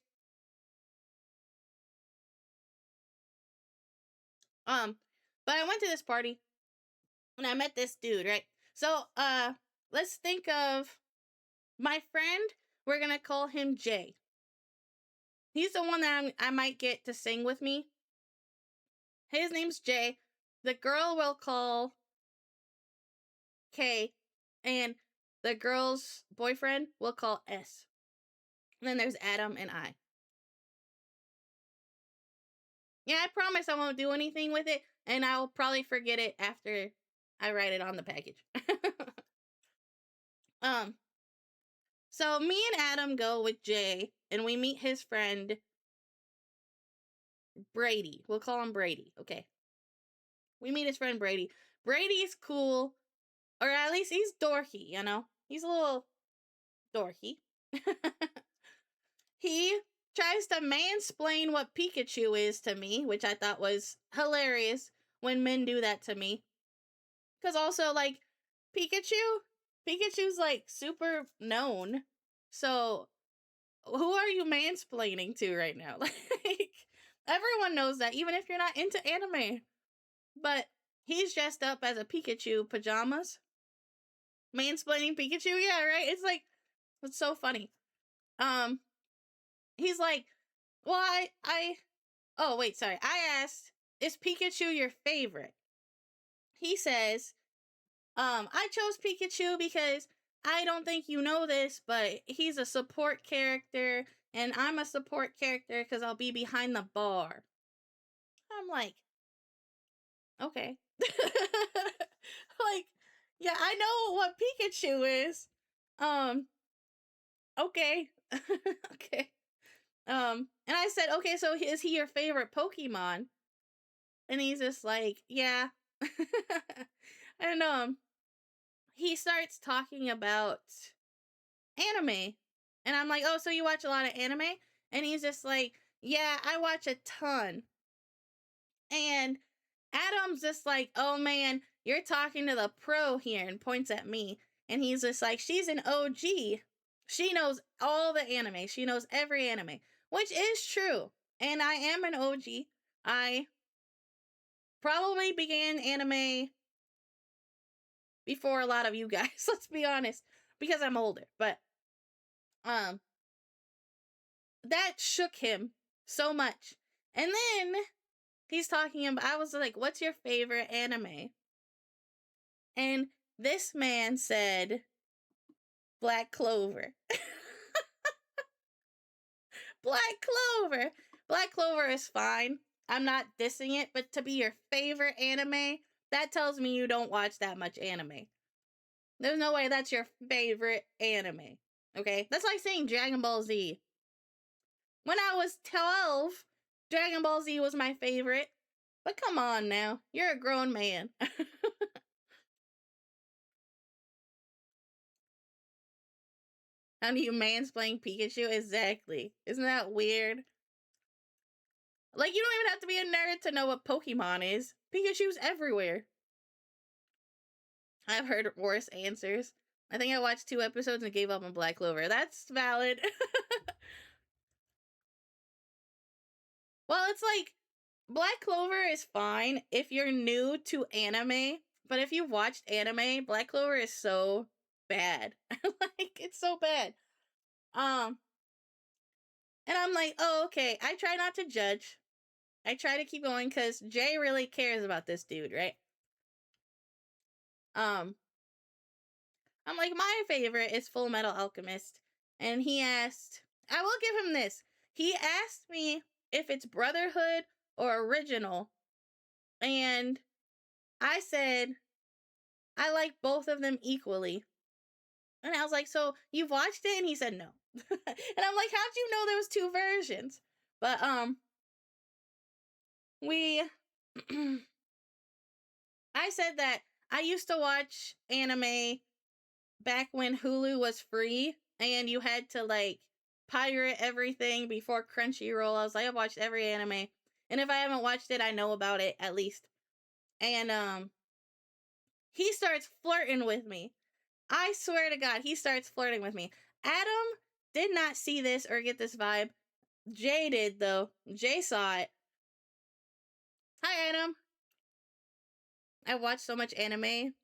But I went to this party and I met this dude, right? So let's think of my friend. We're gonna call him Jay. He's the one that I might get to sing with me. His name's Jay. The girl we'll call K, and the girl's boyfriend we'll call S. And then there's Adam and I. Yeah, I promise I won't do anything with it, and I'll probably forget it after I write it on the package. So me and Adam go with Jay, and we meet his friend Brady. We'll call him Brady, okay? We meet his friend Brady. Brady's cool, or at least he's dorky, you know? He's a little dorky. He tries to mansplain what Pikachu is to me, which I thought was hilarious when men do that to me. Because also, like, Pikachu's, like, super known. So, who are you mansplaining to right now? Like, everyone knows that, even if you're not into anime. But he's dressed up as a Pikachu pajamas. Mansplaining Pikachu, yeah, right? It's like, it's so funny. He's like, well, oh, wait, sorry. I asked, is Pikachu your favorite? He says, I chose Pikachu because I don't think you know this, but he's a support character, and I'm a support character because I'll be behind the bar. I'm like, okay. Like, yeah, I know what Pikachu is. Okay. Okay. And I said, okay, so is he your favorite Pokemon? And he's just like, yeah. And he starts talking about anime. And I'm like, oh, so you watch a lot of anime? And he's just like, yeah, I watch a ton. And Adam's just like, oh man, you're talking to the pro here, and points at me. And he's just like, she's an OG. She knows all the anime. She knows every anime, which is true. And I am an OG. I probably began anime before a lot of you guys, let's be honest, because I'm older. But that shook him so much. And then he's talking about, I was like, what's your favorite anime? And this man said Black Clover. Black Clover. Black Clover is fine. I'm not dissing it, but to be your favorite anime, that tells me you don't watch that much anime. There's no way that's your favorite anime. Okay? That's like saying Dragon Ball Z. When I was 12, Dragon Ball Z was my favorite. But come on now. You're a grown man. How do you mansplain Pikachu? Exactly. Isn't that weird? Like, you don't even have to be a nerd to know what Pokemon is. Pikachu's everywhere. I've heard worse answers. I think I watched 2 episodes and gave up on Black Clover. That's valid. Well, it's like, Black Clover is fine if you're new to anime, but if you've watched anime, Black Clover is so bad. Like, it's so bad. And I'm like, oh, okay. I try not to judge. I try to keep going because Jay really cares about this dude, right? Um, I'm like, my favorite is Full Metal Alchemist. And he asked, I will give him this. He asked me if it's Brotherhood or original. And I said, I like both of them equally. And I was like, so you've watched it? And he said no. And I'm like, how'd you know there was 2 versions? But we I said that I used to watch anime back when Hulu was free and you had to like pirate everything before Crunchyroll. I was like, I've watched every anime. And if I haven't watched it, I know about it at least. And he starts flirting with me. I swear to God, he starts flirting with me. Adam did not see this or get this vibe. Jay did though. Jay saw it. Hi Adam. I watched so much anime.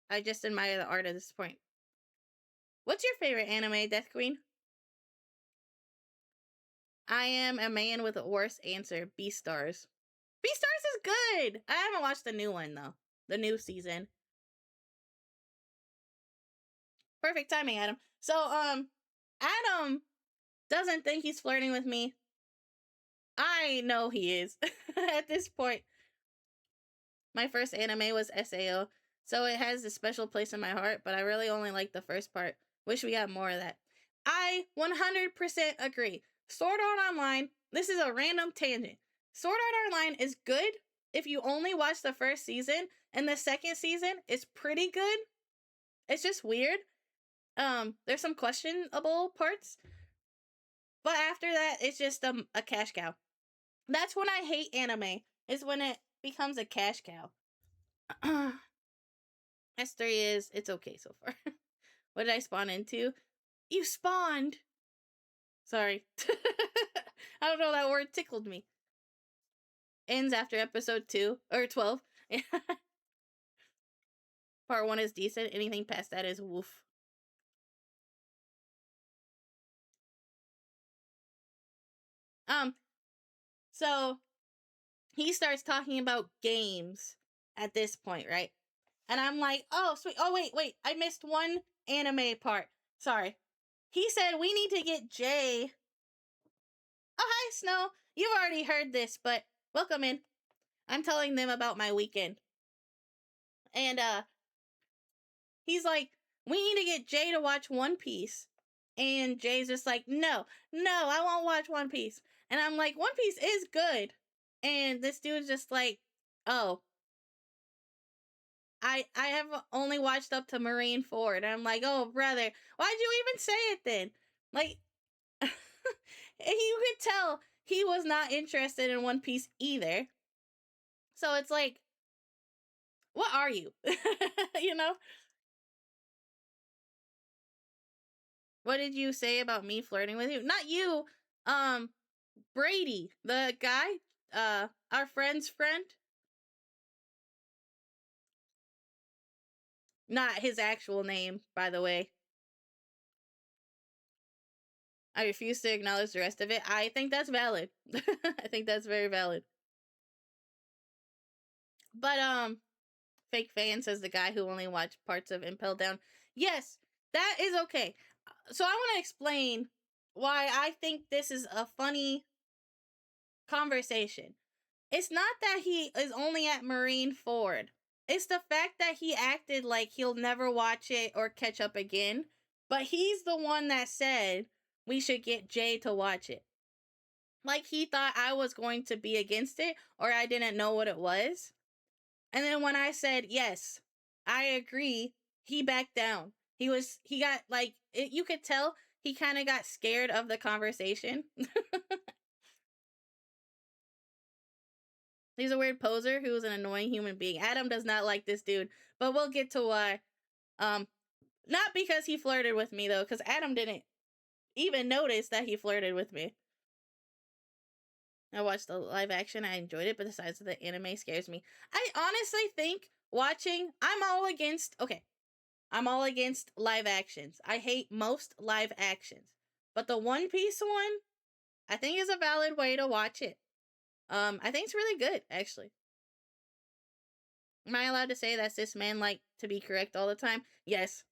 I just admire the art at this point. What's your favorite anime, Death Queen? I am a man with a worse answer. Beastars. Beastars is good. I haven't watched the new one though. The new season. Perfect timing, Adam. So, Adam doesn't think he's flirting with me. I know he is at this point. My first anime was SAO, so it has a special place in my heart, but I really only like the first part. Wish we got more of that. I 100% agree. Sword Art Online, this is a random tangent. Sword Art Online is good if you only watch the first season, and the second season is pretty good. It's just weird. There's some questionable parts, but after that, it's just a cash cow. That's when I hate anime, is when it becomes a cash cow. S3 is, it's okay so far. What did I spawn into? You spawned! Sorry. I don't know, that word tickled me. Ends after episode 2, or 12. Part 1 is decent, anything past that is woof. So, he starts talking about games at this point, right? And I'm like, oh, sweet. Oh, wait. I missed one anime part. Sorry. He said we need to get Jay. Oh, hi, Snow. You've already heard this, but welcome in. I'm telling them about my weekend. And, he's like, we need to get Jay to watch One Piece. And Jay's just like, no, I won't watch One Piece. And I'm like, One Piece is good. And this dude's just like, oh, I have only watched up to Marineford. And I'm like, oh, brother, why'd you even say it then? Like, you could tell he was not interested in One Piece either. So it's like, what are you? You know? What did you say about me flirting with you? Not you. Brady, the guy, our friend's friend. Not his actual name, by the way. I refuse to acknowledge the rest of it. I think that's valid. I think that's very valid. But, fake fan says the guy who only watched parts of Impel Down. Yes, that is okay. So I want to explain why I think this is a funny conversation. It's not that he is only at Marineford. It's the fact that he acted like he'll never watch it or catch up again. But he's the one that said we should get Jay to watch it. Like he thought I was going to be against it or I didn't know what it was. And then when I said, yes, I agree, he backed down. He got like you could tell he kind of got scared of the conversation. He's a weird poser who is an annoying human being. Adam does not like this dude, but we'll get to why. Not because he flirted with me though, because Adam didn't even notice that he flirted with me. I watched the live action. I enjoyed it, but the size of the anime scares me. I honestly think watching. I'm all against live actions. I hate most live actions, but the One Piece one, I think is a valid way to watch it. I think it's really good, actually. Am I allowed to say that cis men like to be correct all the time? Yes.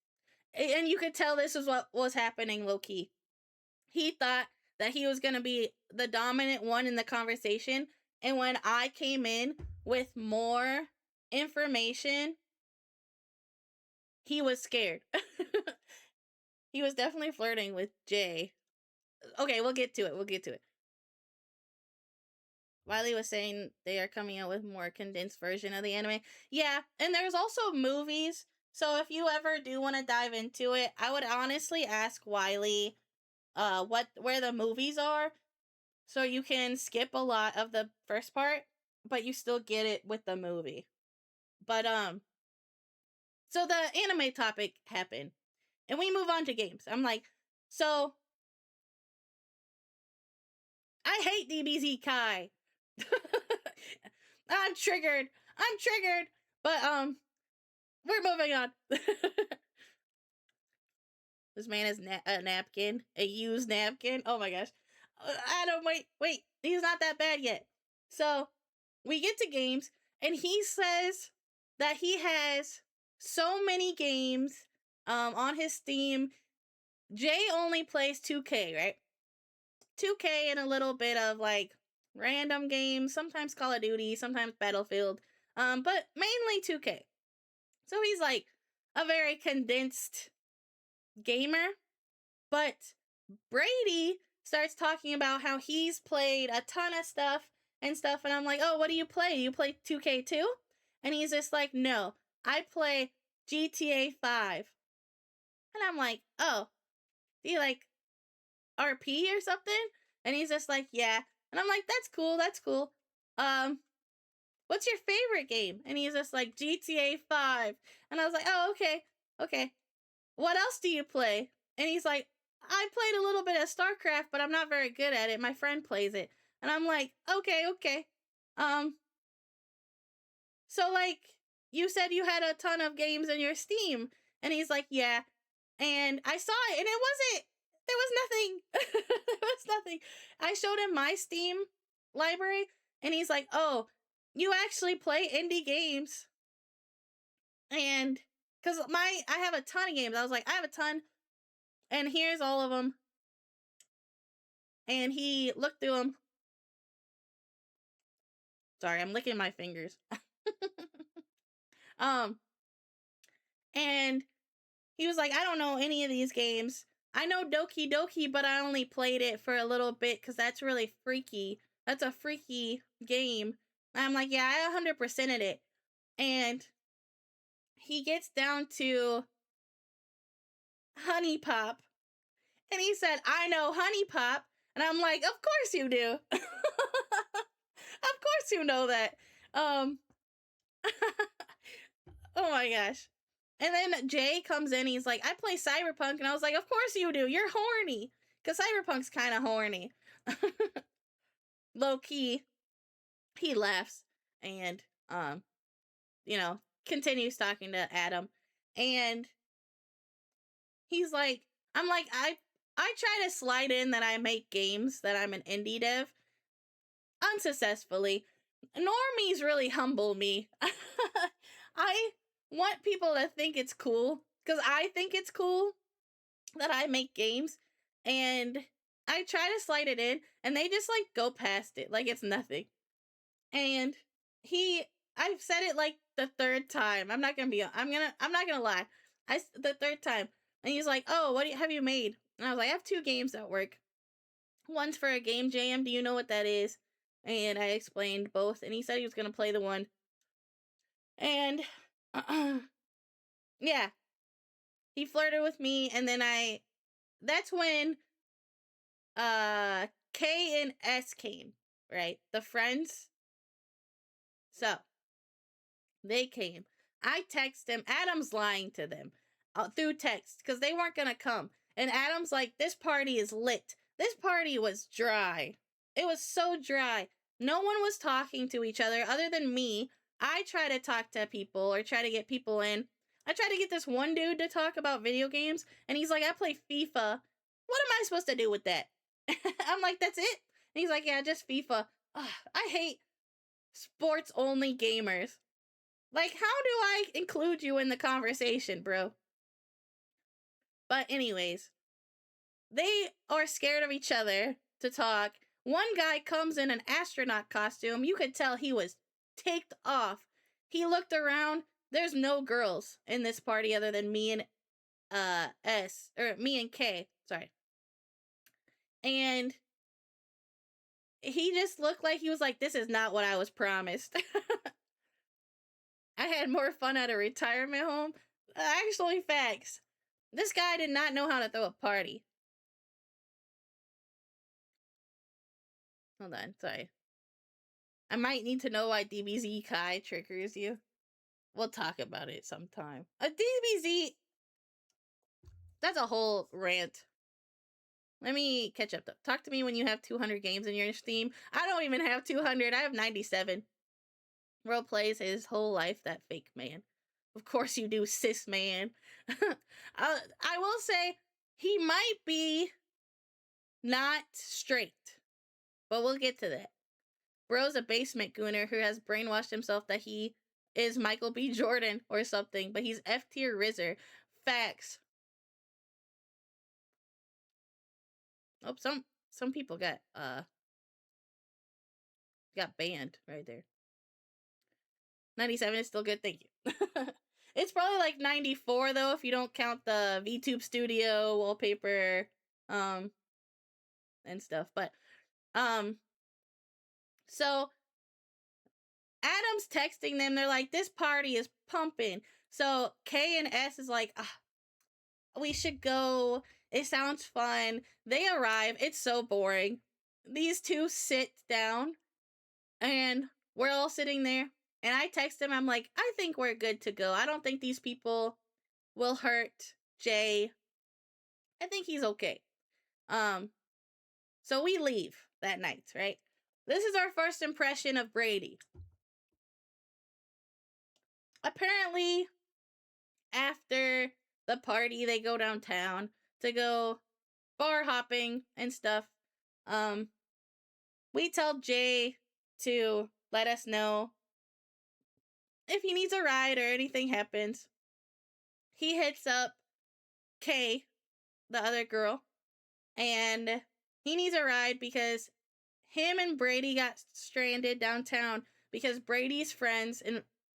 And you could tell this is what was happening low key. He thought that he was going to be the dominant one in the conversation. And when I came in with more information, he was scared. He was definitely flirting with Jay. Okay, we'll get to it. Wiley was saying they are coming out with more condensed version of the anime. Yeah, and there's also movies. So if you ever do want to dive into it, I would honestly ask Wiley where the movies are, so you can skip a lot of the first part, but you still get it with the movie. But so the anime topic happened, and we move on to games. I'm like, so I hate DBZ Kai. I'm triggered. But we're moving on. This man has a napkin, a used napkin. Oh my gosh. Adam, wait. He's not that bad yet. So we get to games, and he says that he has so many games on his Steam. Jay only plays 2K, right? 2K and a little bit of like random games, sometimes Call of Duty, sometimes Battlefield, but mainly 2K. So he's like a very condensed gamer. But Brady starts talking about how he's played a ton of stuff, and I'm like, oh, what do you play? You play 2K too? And he's just like, no, I play GTA 5. And I'm like, oh, do you like RP or something? And he's just like, yeah. And I'm like, that's cool. What's your favorite game? And he's just like, GTA 5. And I was like, oh, okay. What else do you play? And he's like, I played a little bit of StarCraft, but I'm not very good at it. My friend plays it. And I'm like, okay. So like, you said you had a ton of games in your Steam. And he's like, yeah. And I saw it, and there was nothing. There was nothing. I showed him my Steam library, and he's like, oh, you actually play indie games. And because I have a ton of games. I was like, I have a ton, and here's all of them. And he looked through them. Sorry, I'm licking my fingers. And he was like, I don't know any of these games. I know Doki Doki, but I only played it for a little bit because that's really freaky. That's a freaky game. And I'm like, yeah, I 100%ed it. And he gets down to Honey Pop. And he said, I know Honey Pop. And I'm like, of course you do. Of course you know that. Oh my gosh. And then Jay comes in, he's like, I play Cyberpunk. And I was like, of course you do. You're horny. Because Cyberpunk's kind of horny. Low key, he laughs and, continues talking to Adam. And he's like, I'm like, I try to slide in that I make games, that I'm an indie dev. Unsuccessfully. Normies really humble me. I want people to think it's cool, because I think it's cool that I make games, and I try to slide it in, and they just like go past it like it's nothing. And I've said it like the third time. I'm not gonna lie. The third time, and he's like, "Oh, what have you made?" And I was like, "I have 2 games at work. One's for a game jam. Do you know what that is?" And I explained both, and he said he was gonna play the one. And yeah, He flirted with me, and then that's when K and S came, right? The friends. So they came. I text him. Adam's lying to them through text because they weren't gonna come. And Adam's like, "This party is lit. This party was dry. It was so dry. No one was talking to each other other than me. I try to talk to people or try to get people in. I tried to get this one dude to talk about video games, and he's like, I play FIFA. What am I supposed to do with that? I'm like, that's it? And he's like, yeah, just FIFA. Ugh, I hate sports only gamers. Like, how do I include you in the conversation, bro? But anyways, they are scared of each other to talk. One guy comes in an astronaut costume. You could tell he was ticked off. He looked around. There's no girls in this party other than me and me and K. Sorry. And he just looked like he was like, this is not what I was promised. I had more fun at a retirement home. Actually, facts. This guy did not know how to throw a party. Hold on, sorry. I might need to know why DBZ Kai triggers you. We'll talk about it sometime. A DBZ, that's a whole rant. Let me catch up though. Talk to me when you have 200 games in your Steam. I don't even have 200. I have 97. Role plays his whole life, that fake man. Of course you do, cis man. I will say he might be not straight, but we'll get to that. Bro's a basement gooner who has brainwashed himself that he is Michael B. Jordan or something, but he's F tier Rizzer. Facts. Oh, some people got banned right there. 97 is still good, thank you. It's probably like 94 though if you don't count the VTube Studio wallpaper and stuff. But so Adam's texting them. They're like, this party is pumping. So K and S is like, we should go. It sounds fun. They arrive. It's so boring. These two sit down and we're all sitting there. And I text him. I'm like, I think we're good to go. I don't think these people will hurt Jay. I think he's okay. So we leave that night, right? This is our first impression of Brady. Apparently, after the party, they go downtown to go bar hopping and stuff. We tell Jay to let us know if he needs a ride or anything happens. He hits up Kay, the other girl, and he needs a ride because him and Brady got stranded downtown because Brady's friends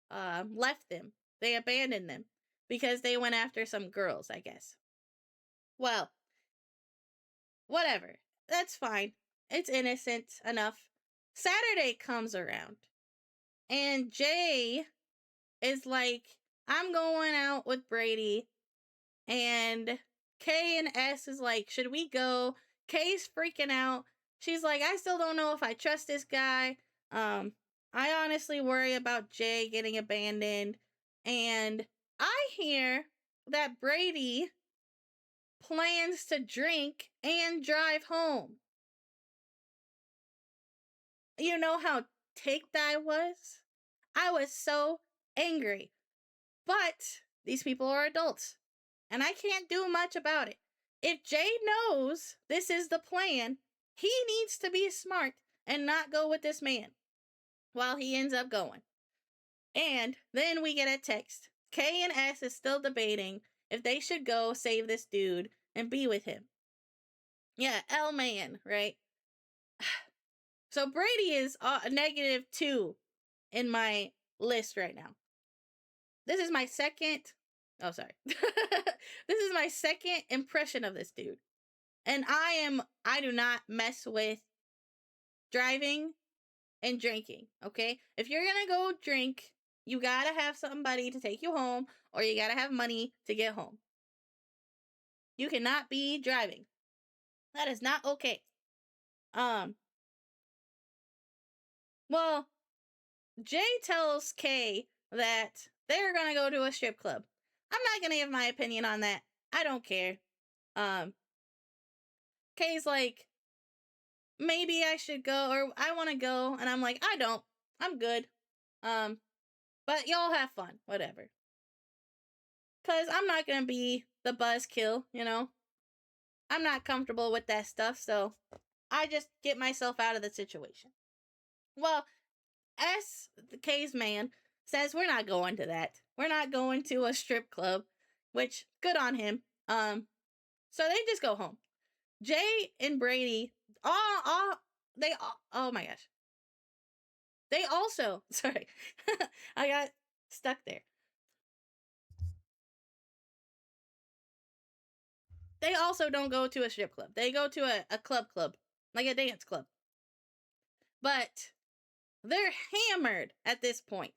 left them. They abandoned them because they went after some girls, I guess. Well, whatever. That's fine. It's innocent enough. Saturday comes around, and Jay is like, I'm going out with Brady, and K and S is like, should we go? K's freaking out. She's like, I still don't know if I trust this guy. I honestly worry about Jay getting abandoned. And I hear that Brady plans to drink and drive home. You know how ticked I was? I was so angry. But these people are adults, and I can't do much about it. If Jay knows this is the plan, he needs to be smart and not go with this man while he ends up going. And then we get a text. K and S is still debating if they should go save this dude and be with him. Yeah, L man, right? So Brady is a -2 in my list right now. This is my second. Oh, sorry. This is my second impression of this dude. And I do not mess with driving and drinking, okay? If you're gonna go drink, you gotta have somebody to take you home, or you gotta have money to get home. You cannot be driving. That is not okay. Well, Jay tells Kay that they're gonna go to a strip club. I'm not gonna give my opinion on that. I don't care. Kay's like, maybe I should go, or I want to go, and I'm like, I don't. I'm good. But y'all have fun, whatever. Cause I'm not gonna be the buzzkill, you know. I'm not comfortable with that stuff, so I just get myself out of the situation. Well, S, the K's man, says we're not going to that. We're not going to a strip club, which good on him. So they just go home. Jay and Brady, oh my gosh. They also, sorry, I got stuck there. They also don't go to a strip club. They go to a club, like a dance club. But they're hammered at this point.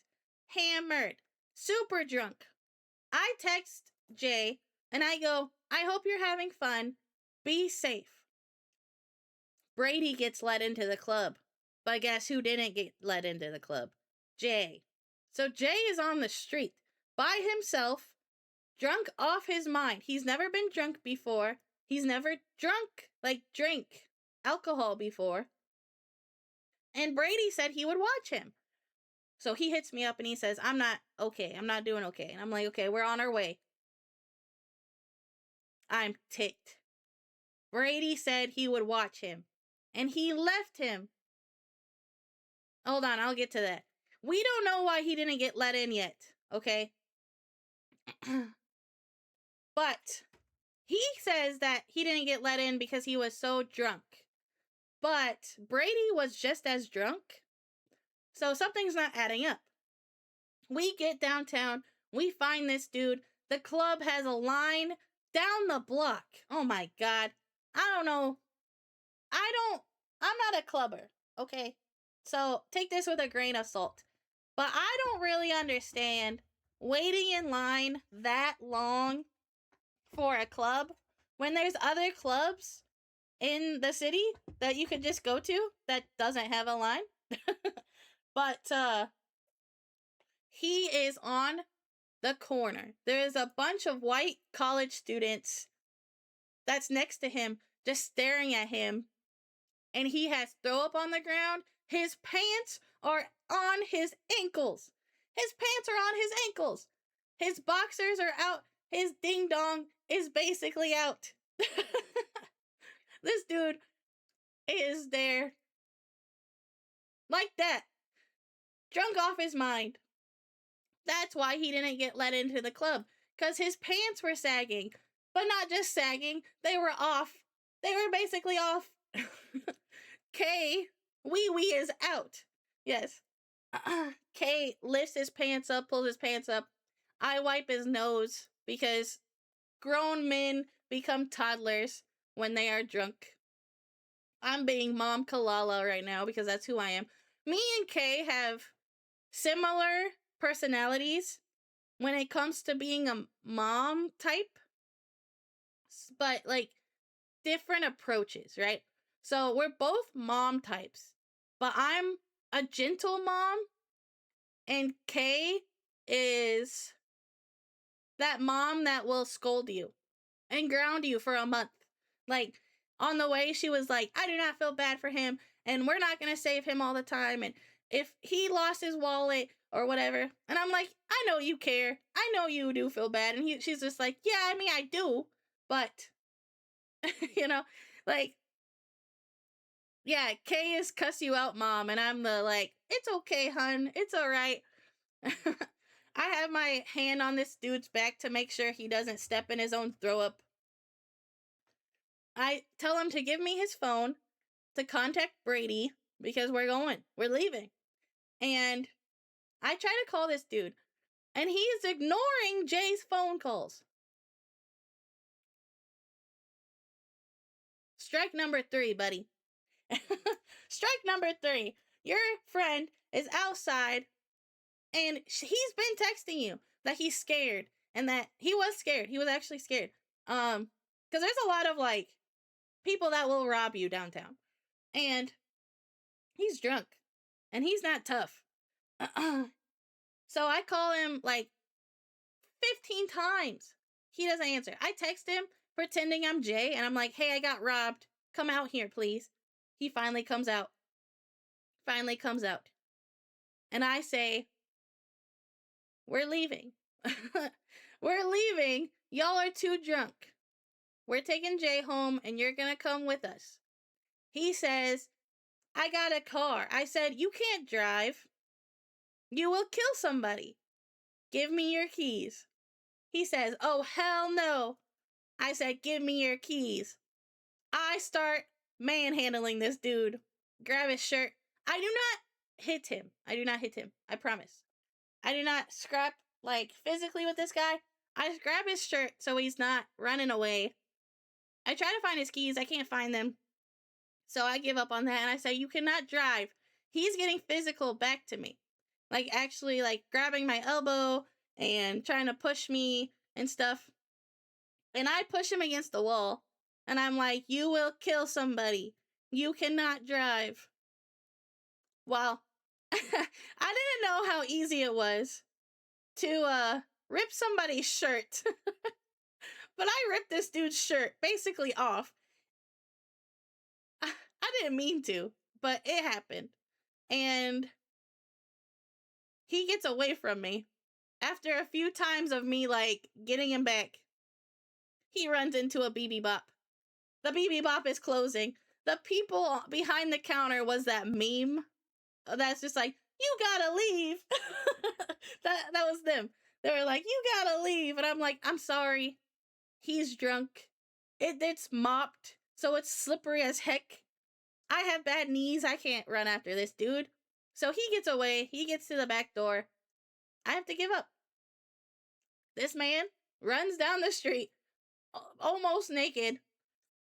Hammered. Super drunk. I text Jay and I go, I hope you're having fun. Be safe. Brady gets let into the club. But guess who didn't get let into the club? Jay. So Jay is on the street by himself, drunk off his mind. He's never been drunk before. He's never drank alcohol before. And Brady said he would watch him. So he hits me up and he says, I'm not okay. I'm not doing okay. And I'm like, okay, we're on our way. I'm ticked. Brady said he would watch him. And he left him. Hold on, I'll get to that. We don't know why he didn't get let in yet, okay? But he says that he didn't get let in because he was so drunk. But Brady was just as drunk. So something's not adding up. We get downtown. We find this dude. The club has a line down the block. Oh my God. I don't know. I'm not a clubber, okay? So take this with a grain of salt. But I don't really understand waiting in line that long for a club when there's other clubs in the city that you could just go to that doesn't have a line. But he is on the corner. There is a bunch of white college students that's next to him just staring at him, and he has throw up on the ground. His pants are on his ankles. His pants are on his ankles. His boxers are out. His ding dong is basically out. This dude is there like that, drunk off his mind. That's why he didn't get let into the club, because his pants were sagging. But not just sagging, they were off. They were basically off. K, wee is out. Yes. K lifts his pants up, pulls his pants up. I wipe his nose because grown men become toddlers when they are drunk. I'm being Mom Kalalla right now because that's who I am. Me and Kay have similar personalities when it comes to being a mom type, but like different approaches, right? So we're both mom types, but I'm a gentle mom, and Kay is that mom that will scold you and ground you for a month. Like, on the way, she was like, I do not feel bad for him, and we're not gonna save him all the time, and if he lost his wallet or whatever. And I'm like, I know you care. I know you do feel bad. And she's just like, yeah, I mean, I do, but, you know, like, yeah, Kay is cuss you out, mom, and I'm the like, it's okay, hun, it's all right. I have my hand on this dude's back to make sure he doesn't step in his own throw up. I tell him to give me his phone to contact Brady because we're leaving. And I try to call this dude, and he is ignoring Jay's phone calls. Strike number 3, buddy. Strike number 3. Your friend is outside, and he's been texting you that he's scared, and that he was scared. He was actually scared. Because there's a lot of, like, people that will rob you downtown. And he's drunk. And he's not tough. So I call him, like, 15 times. He doesn't answer. I text him pretending I'm Jay, and I'm like, hey, I got robbed. Come out here, please. He finally comes out. And I say, we're leaving. We're leaving. Y'all are too drunk. We're taking Jay home, and you're gonna come with us. He says, I got a car. I said, you can't drive. You will kill somebody. Give me your keys. He says, oh, hell no. I said, give me your keys. I start manhandling this dude. Grab his shirt. I do not hit him. I promise. I do not scrap, like, physically with this guy. I just grab his shirt so he's not running away. I try to find his keys. I can't find them. So I give up on that and I say, you cannot drive. He's getting physical back to me. Like, actually, like, grabbing my elbow and trying to push me and stuff. And I push him against the wall. And I'm like, you will kill somebody. You cannot drive. Well, I didn't know how easy it was to rip somebody's shirt. But I ripped this dude's shirt basically off. I didn't mean to, but it happened. And he gets away from me. After a few times of me, like, getting him back, he runs into a BB Bop. The BB Bop is closing. The people behind the counter was that meme that's just like, you gotta leave. that was them. They were like, you gotta leave. And I'm like, I'm sorry. He's drunk. It's mopped, so it's slippery as heck. I have bad knees. I can't run after this dude. So he gets away. He gets to the back door. I have to give up. This man runs down the street, almost naked,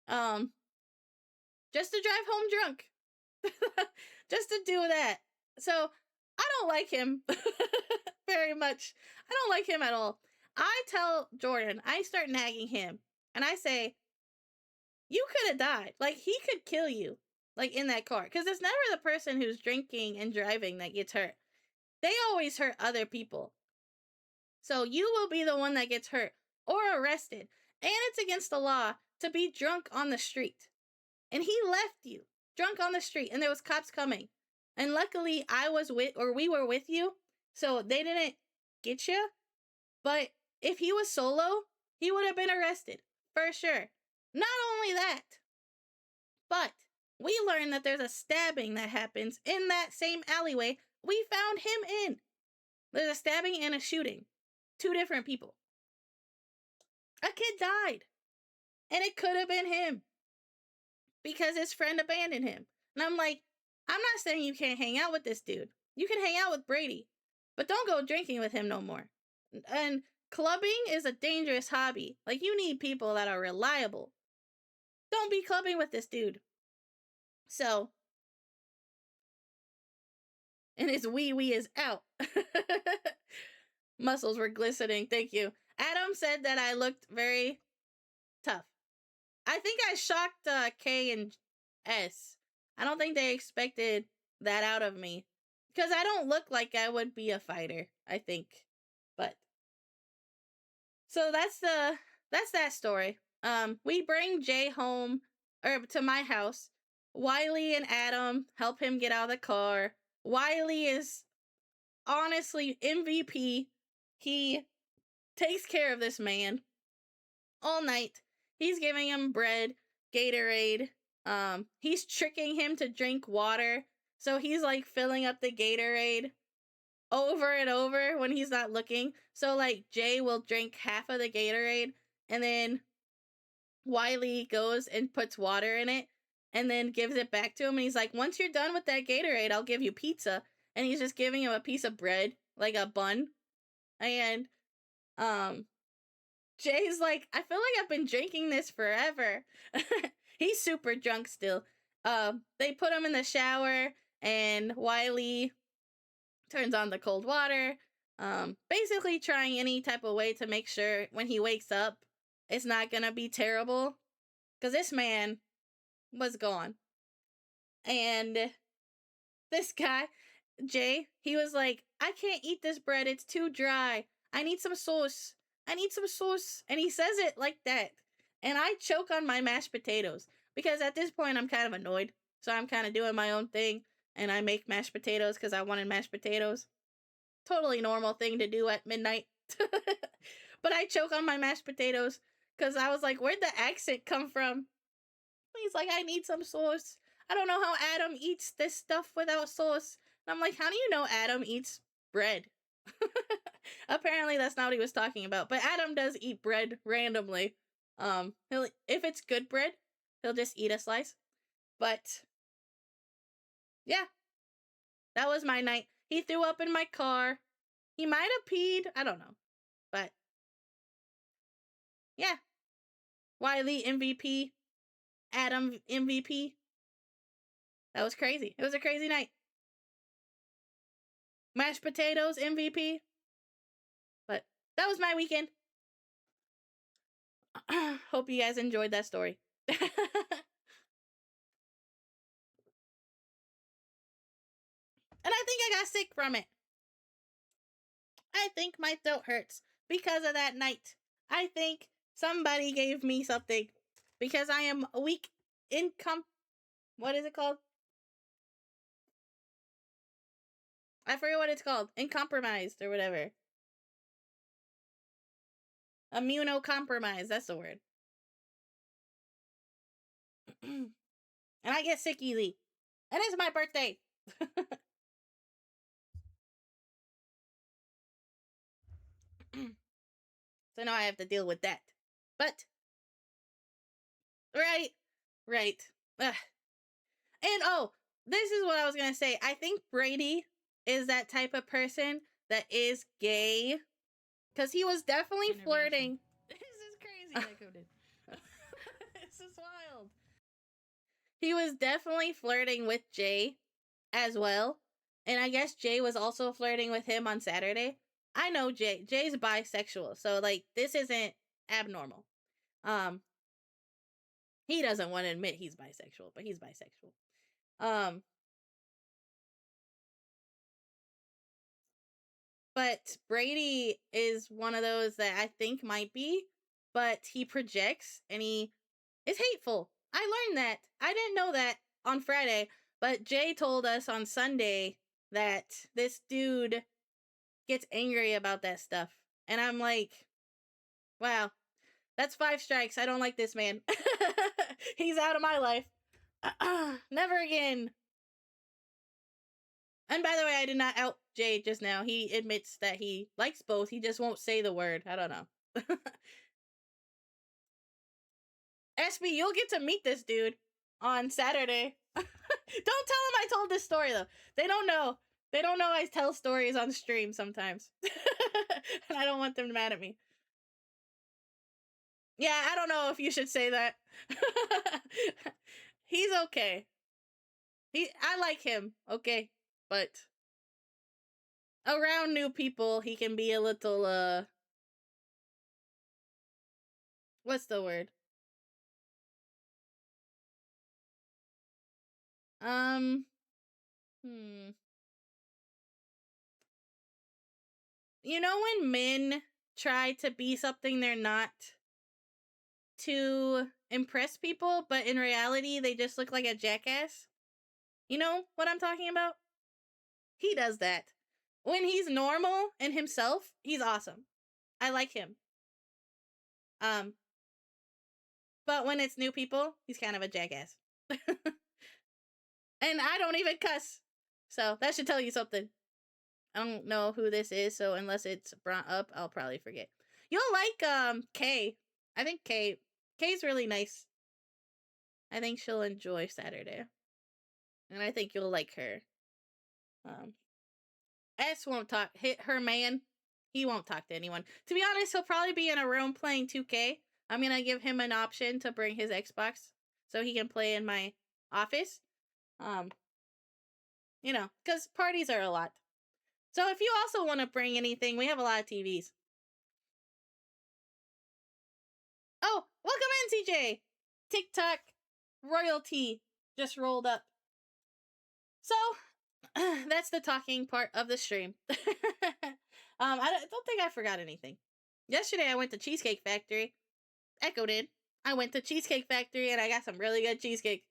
just to drive home drunk. Just to do that. So, I don't like him very much. I don't like him at all. I tell Jordan, I start nagging him, and I say, you could have died. Like, he could kill you, like, in that car. Because it's never the person who's drinking and driving that gets hurt. They always hurt other people. So you will be the one that gets hurt or arrested. And it's against the law to be drunk on the street. And he left you drunk on the street, and there was cops coming. And luckily we were with you, so they didn't get you. But if he was solo, he would have been arrested for sure. Not only that, but we learned that there's a stabbing that happens in that same alleyway we found him in. There's a stabbing and a shooting. 2 different people. A kid died. And it could have been him. Because his friend abandoned him. And I'm like, I'm not saying you can't hang out with this dude. You can hang out with Brady. But don't go drinking with him no more. And clubbing is a dangerous hobby. Like, you need people that are reliable. Don't be clubbing with this dude. So, and his wee is out. Muscles were glistening. Thank you. Adam said that I looked very tough. I think I shocked K and S. I don't think they expected that out of me. Because I don't look like I would be a fighter, I think. But so that's that story. We bring Jay home, or to my house. Wiley and Adam help him get out of the car. Wiley is honestly MVP. He takes care of this man all night. He's giving him bread, Gatorade. He's tricking him to drink water. So he's like filling up the Gatorade over and over when he's not looking. So like Jay will drink half of the Gatorade, and then Wiley goes and puts water in it and then gives it back to him. And he's like, once you're done with that Gatorade, I'll give you pizza. And he's just giving him a piece of bread, like a bun. And Jay's like, I feel like I've been drinking this forever. He's super drunk still. They put him in the shower, and Wiley turns on the cold water. Basically trying any type of way to make sure when he wakes up it's not gonna be terrible. Because this man was gone. And this guy, Jay, he was like, I can't eat this bread. It's too dry. I need some sauce. I need some sauce. And he says it like that. And I choke on my mashed potatoes. Because at this point, I'm kind of annoyed. So I'm kind of doing my own thing. And I make mashed potatoes because I wanted mashed potatoes. Totally normal thing to do at midnight. But I choke on my mashed potatoes because I was like, where'd the accent come from? He's like, I need some sauce. I don't know how Adam eats this stuff without sauce. And I'm like, how do you know Adam eats bread? Apparently that's not what he was talking about. But Adam does eat bread randomly. He'll, if it's good bread, he'll just eat a slice. But yeah, that was my night. He threw up in my car. He might have peed. I don't know. But yeah. Wiley MVP. Adam MVP. That was crazy. It was a crazy night. Mashed potatoes MVP. But that was my weekend. Hope you guys enjoyed that story. And I think I got sick from it. I think my throat hurts because of that night. I think somebody gave me something because I am weak what is it called? I forget what it's called. Incompromised or whatever. Immunocompromised, that's the word. And I get sick easy. And it's my birthday. So now I have to deal with that. But, right. Ugh. And oh, this is what I was going to say. I think Brady is that type of person that is gay. Because he was definitely flirting. This is crazy, Coded. This is wild. He was definitely flirting with Jay as well. And I guess Jay was also flirting with him on Saturday. I know Jay. Jay's bisexual. So, like, this isn't abnormal. He doesn't want to admit he's bisexual, but he's bisexual. But Brady is one of those that I think might be, but he projects and he is hateful. I learned that. I didn't know that on Friday, but Jay told us on Sunday that this dude gets angry about that stuff. And I'm like, wow, that's 5 strikes. I don't like this man. He's out of my life. Never again. And by the way, I did not out Jay just now. He admits that he likes both. He just won't say the word. I don't know. SB, you'll get to meet this dude on Saturday. Don't tell him I told this story, though. They don't know. They don't know I tell stories on stream sometimes. And I don't want them mad at me. Yeah, I don't know if you should say that. He's okay. I like him, okay? But around new people, he can be a little, what's the word? You know when men try to be something they're not to impress people, but in reality, they just look like a jackass? You know what I'm talking about? He does that. When he's normal and himself, he's awesome. I like him. But when it's new people, he's kind of a jackass. And I don't even cuss. So that should tell you something. I don't know who this is, so unless it's brought up, I'll probably forget. You'll like Kay. I think Kay's really nice. I think she'll enjoy Saturday. And I think you'll like her. S won't talk. Hit her man. He won't talk to anyone. To be honest, he'll probably be in a room playing 2K. I'm gonna give him an option to bring his Xbox so he can play in my office. You know, because parties are a lot. So if you also want to bring anything, we have a lot of TVs. Oh, welcome in, TJ. TikTok royalty just rolled up. So, that's the talking part of the stream. I don't think I forgot anything. Yesterday, I went to Cheesecake Factory. Echo did. I went to Cheesecake Factory and I got some really good cheesecake.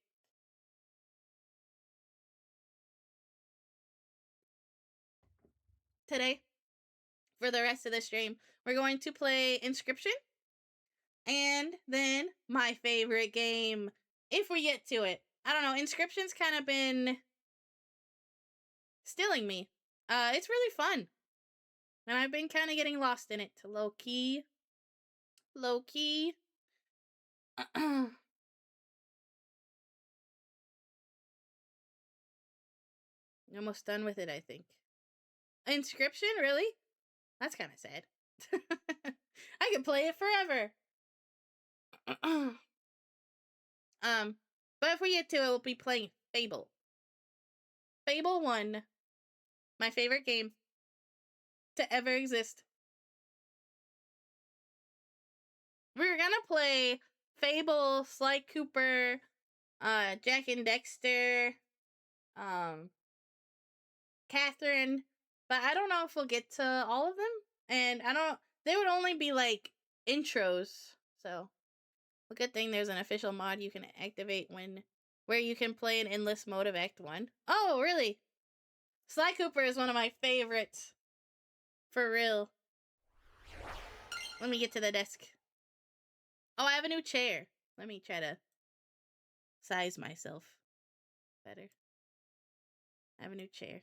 Today, for the rest of the stream, we're going to play Inscription. And then my favorite game, if we get to it. I don't know, Inscription's kind of been stealing me. It's really fun. And I've been kind of getting lost in it. Low key. Almost done with it, I think. Inscription, really? That's kind of sad. I could play it forever. But if we get to it, we'll be playing Fable. Fable 1. My favorite game to ever exist. We're gonna play Fable, Sly Cooper, Jack and Dexter, Catherine, but I don't know if we'll get to all of them. And they would only be like intros. So, a good thing there's an official mod you can activate where you can play an endless mode of Act 1. Oh, really? Sly Cooper is one of my favorites. For real. Let me get to the desk. Oh, I have a new chair. Let me try to size myself better. I have a new chair.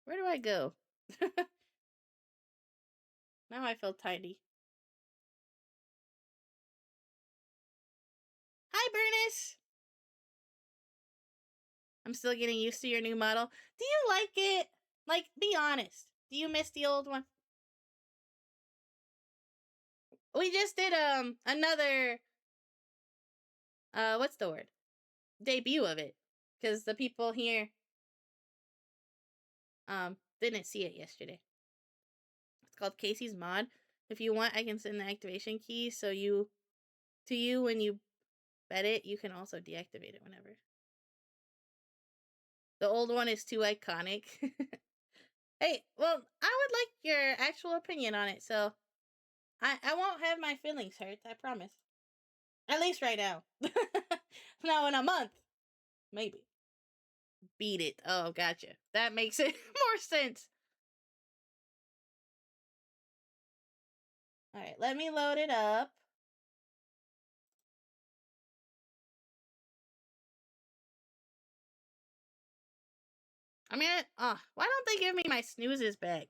Where do I go? Now I feel tiny. Hi, Bernice! I'm still getting used to your new model. Do you like it? Like, be honest. Do you miss the old one? We just did, another, what's the word? Debut of it. Because the people here, didn't see it yesterday. It's called Casey's Mod. If you want, I can send the activation key so when you bet it, you can also deactivate it whenever. The old one is too iconic. Hey, well, I would like your actual opinion on it, so I won't have my feelings hurt, I promise. At least right now. Now in a month. Maybe. Beat it. Oh, gotcha. That makes it more sense. Alright, let me load it up. I mean, why don't they give me my snoozes back?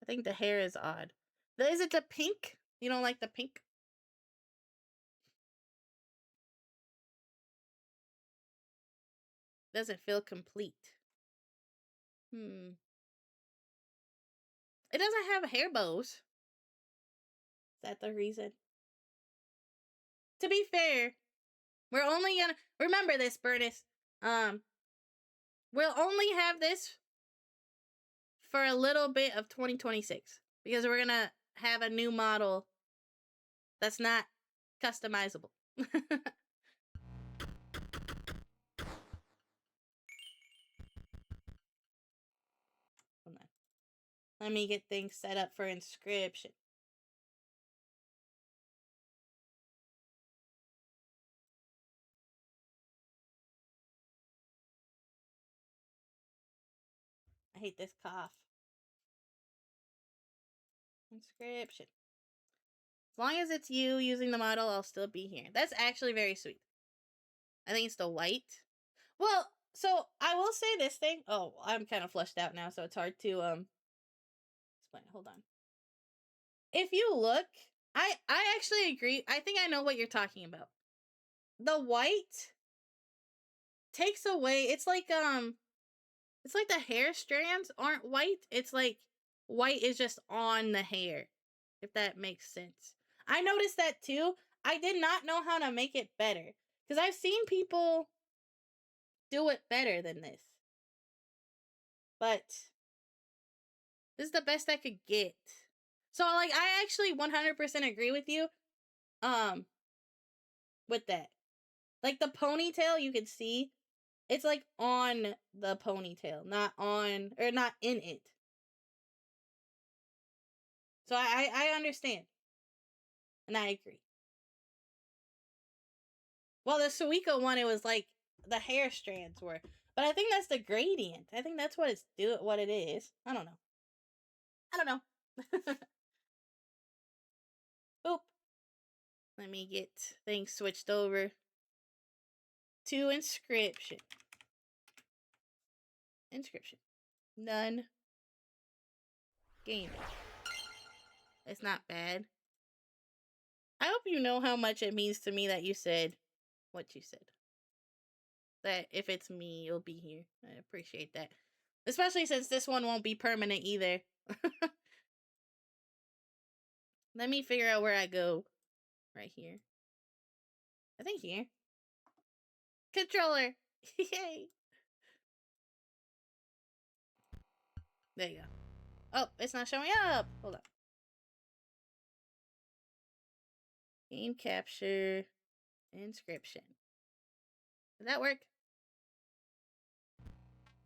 I think the hair is odd. Is it the pink? You don't like the pink? Doesn't feel complete. It doesn't have hair bows. Is that the reason? To be fair, we're only gonna remember this, Bernice. We'll only have this for a little bit of 2026 because we're gonna have a new model that's not customizable. Hold on. Let me get things set up for Inscription. I hate this cough. Inscription. As long as it's you using the model, I'll still be here. That's actually very sweet. I think it's the white. Well, so I will say this thing. Oh, I'm kind of fleshed out now, so it's hard to explain. Hold on. If you look, I actually agree. I think I know what you're talking about. The white takes away. It's like the hair strands aren't white. It's like white is just on the hair. If that makes sense. I noticed that too. I did not know how to make it better because I've seen people do it better than this. But This is the best I could get. So, like, I actually 100% agree with you, with that. Like, the ponytail, you can see, it's, like, on the ponytail, not on, or not in it. So, I understand. And I agree. Well, the Suiko one, it was, like, the hair strands were. But I think that's the gradient. I think that's what what it is. I don't know. I don't know. Boop. Let me get things switched over to inscription. Inscription. None. Game. It's not bad. I hope you know how much it means to me that you said what you said. That if it's me, you'll be here. I appreciate that. Especially since this one won't be permanent either. Let me figure out where I go. Right here. I think here. Controller. Yay. There you go. Oh, it's not showing up. Hold up. Game capture. Inscription. Did that work?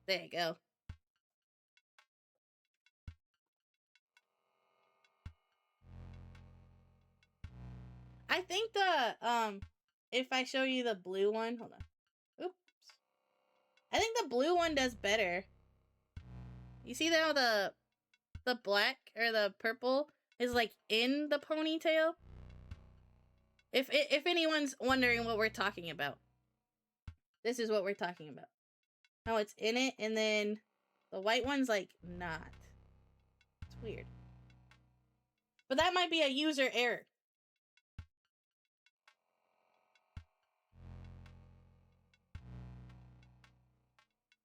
There you go. I think if I show you the blue one, hold on. Oops. I think the blue one does better. You see how the black or the purple is like in the ponytail? If anyone's wondering what we're talking about, this is what we're talking about. How it's in it, and then the white one's like not. It's weird. But that might be a user error.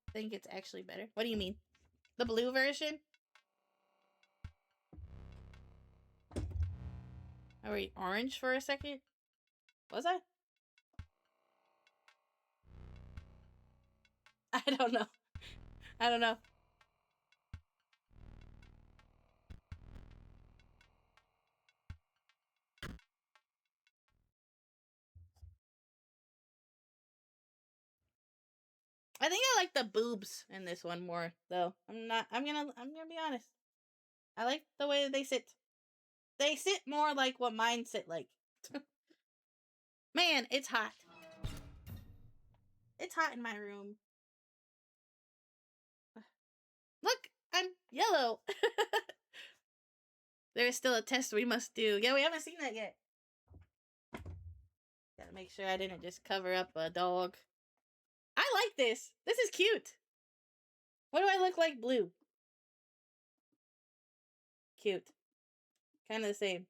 I think it's actually better. What do you mean? The blue version? Are we orange for a second? Was I? I don't know. I don't know. I think I like the boobs in this one more, though. I'm gonna be honest. I like the way that they sit. They sit more like what mine sit like. Man, it's hot. It's hot in my room. Look, I'm yellow. There is still a test we must do. Yeah, we haven't seen that yet. Gotta make sure I didn't just cover up a dog. I like this. This is cute. What do I look like blue? Cute. Kind of the same.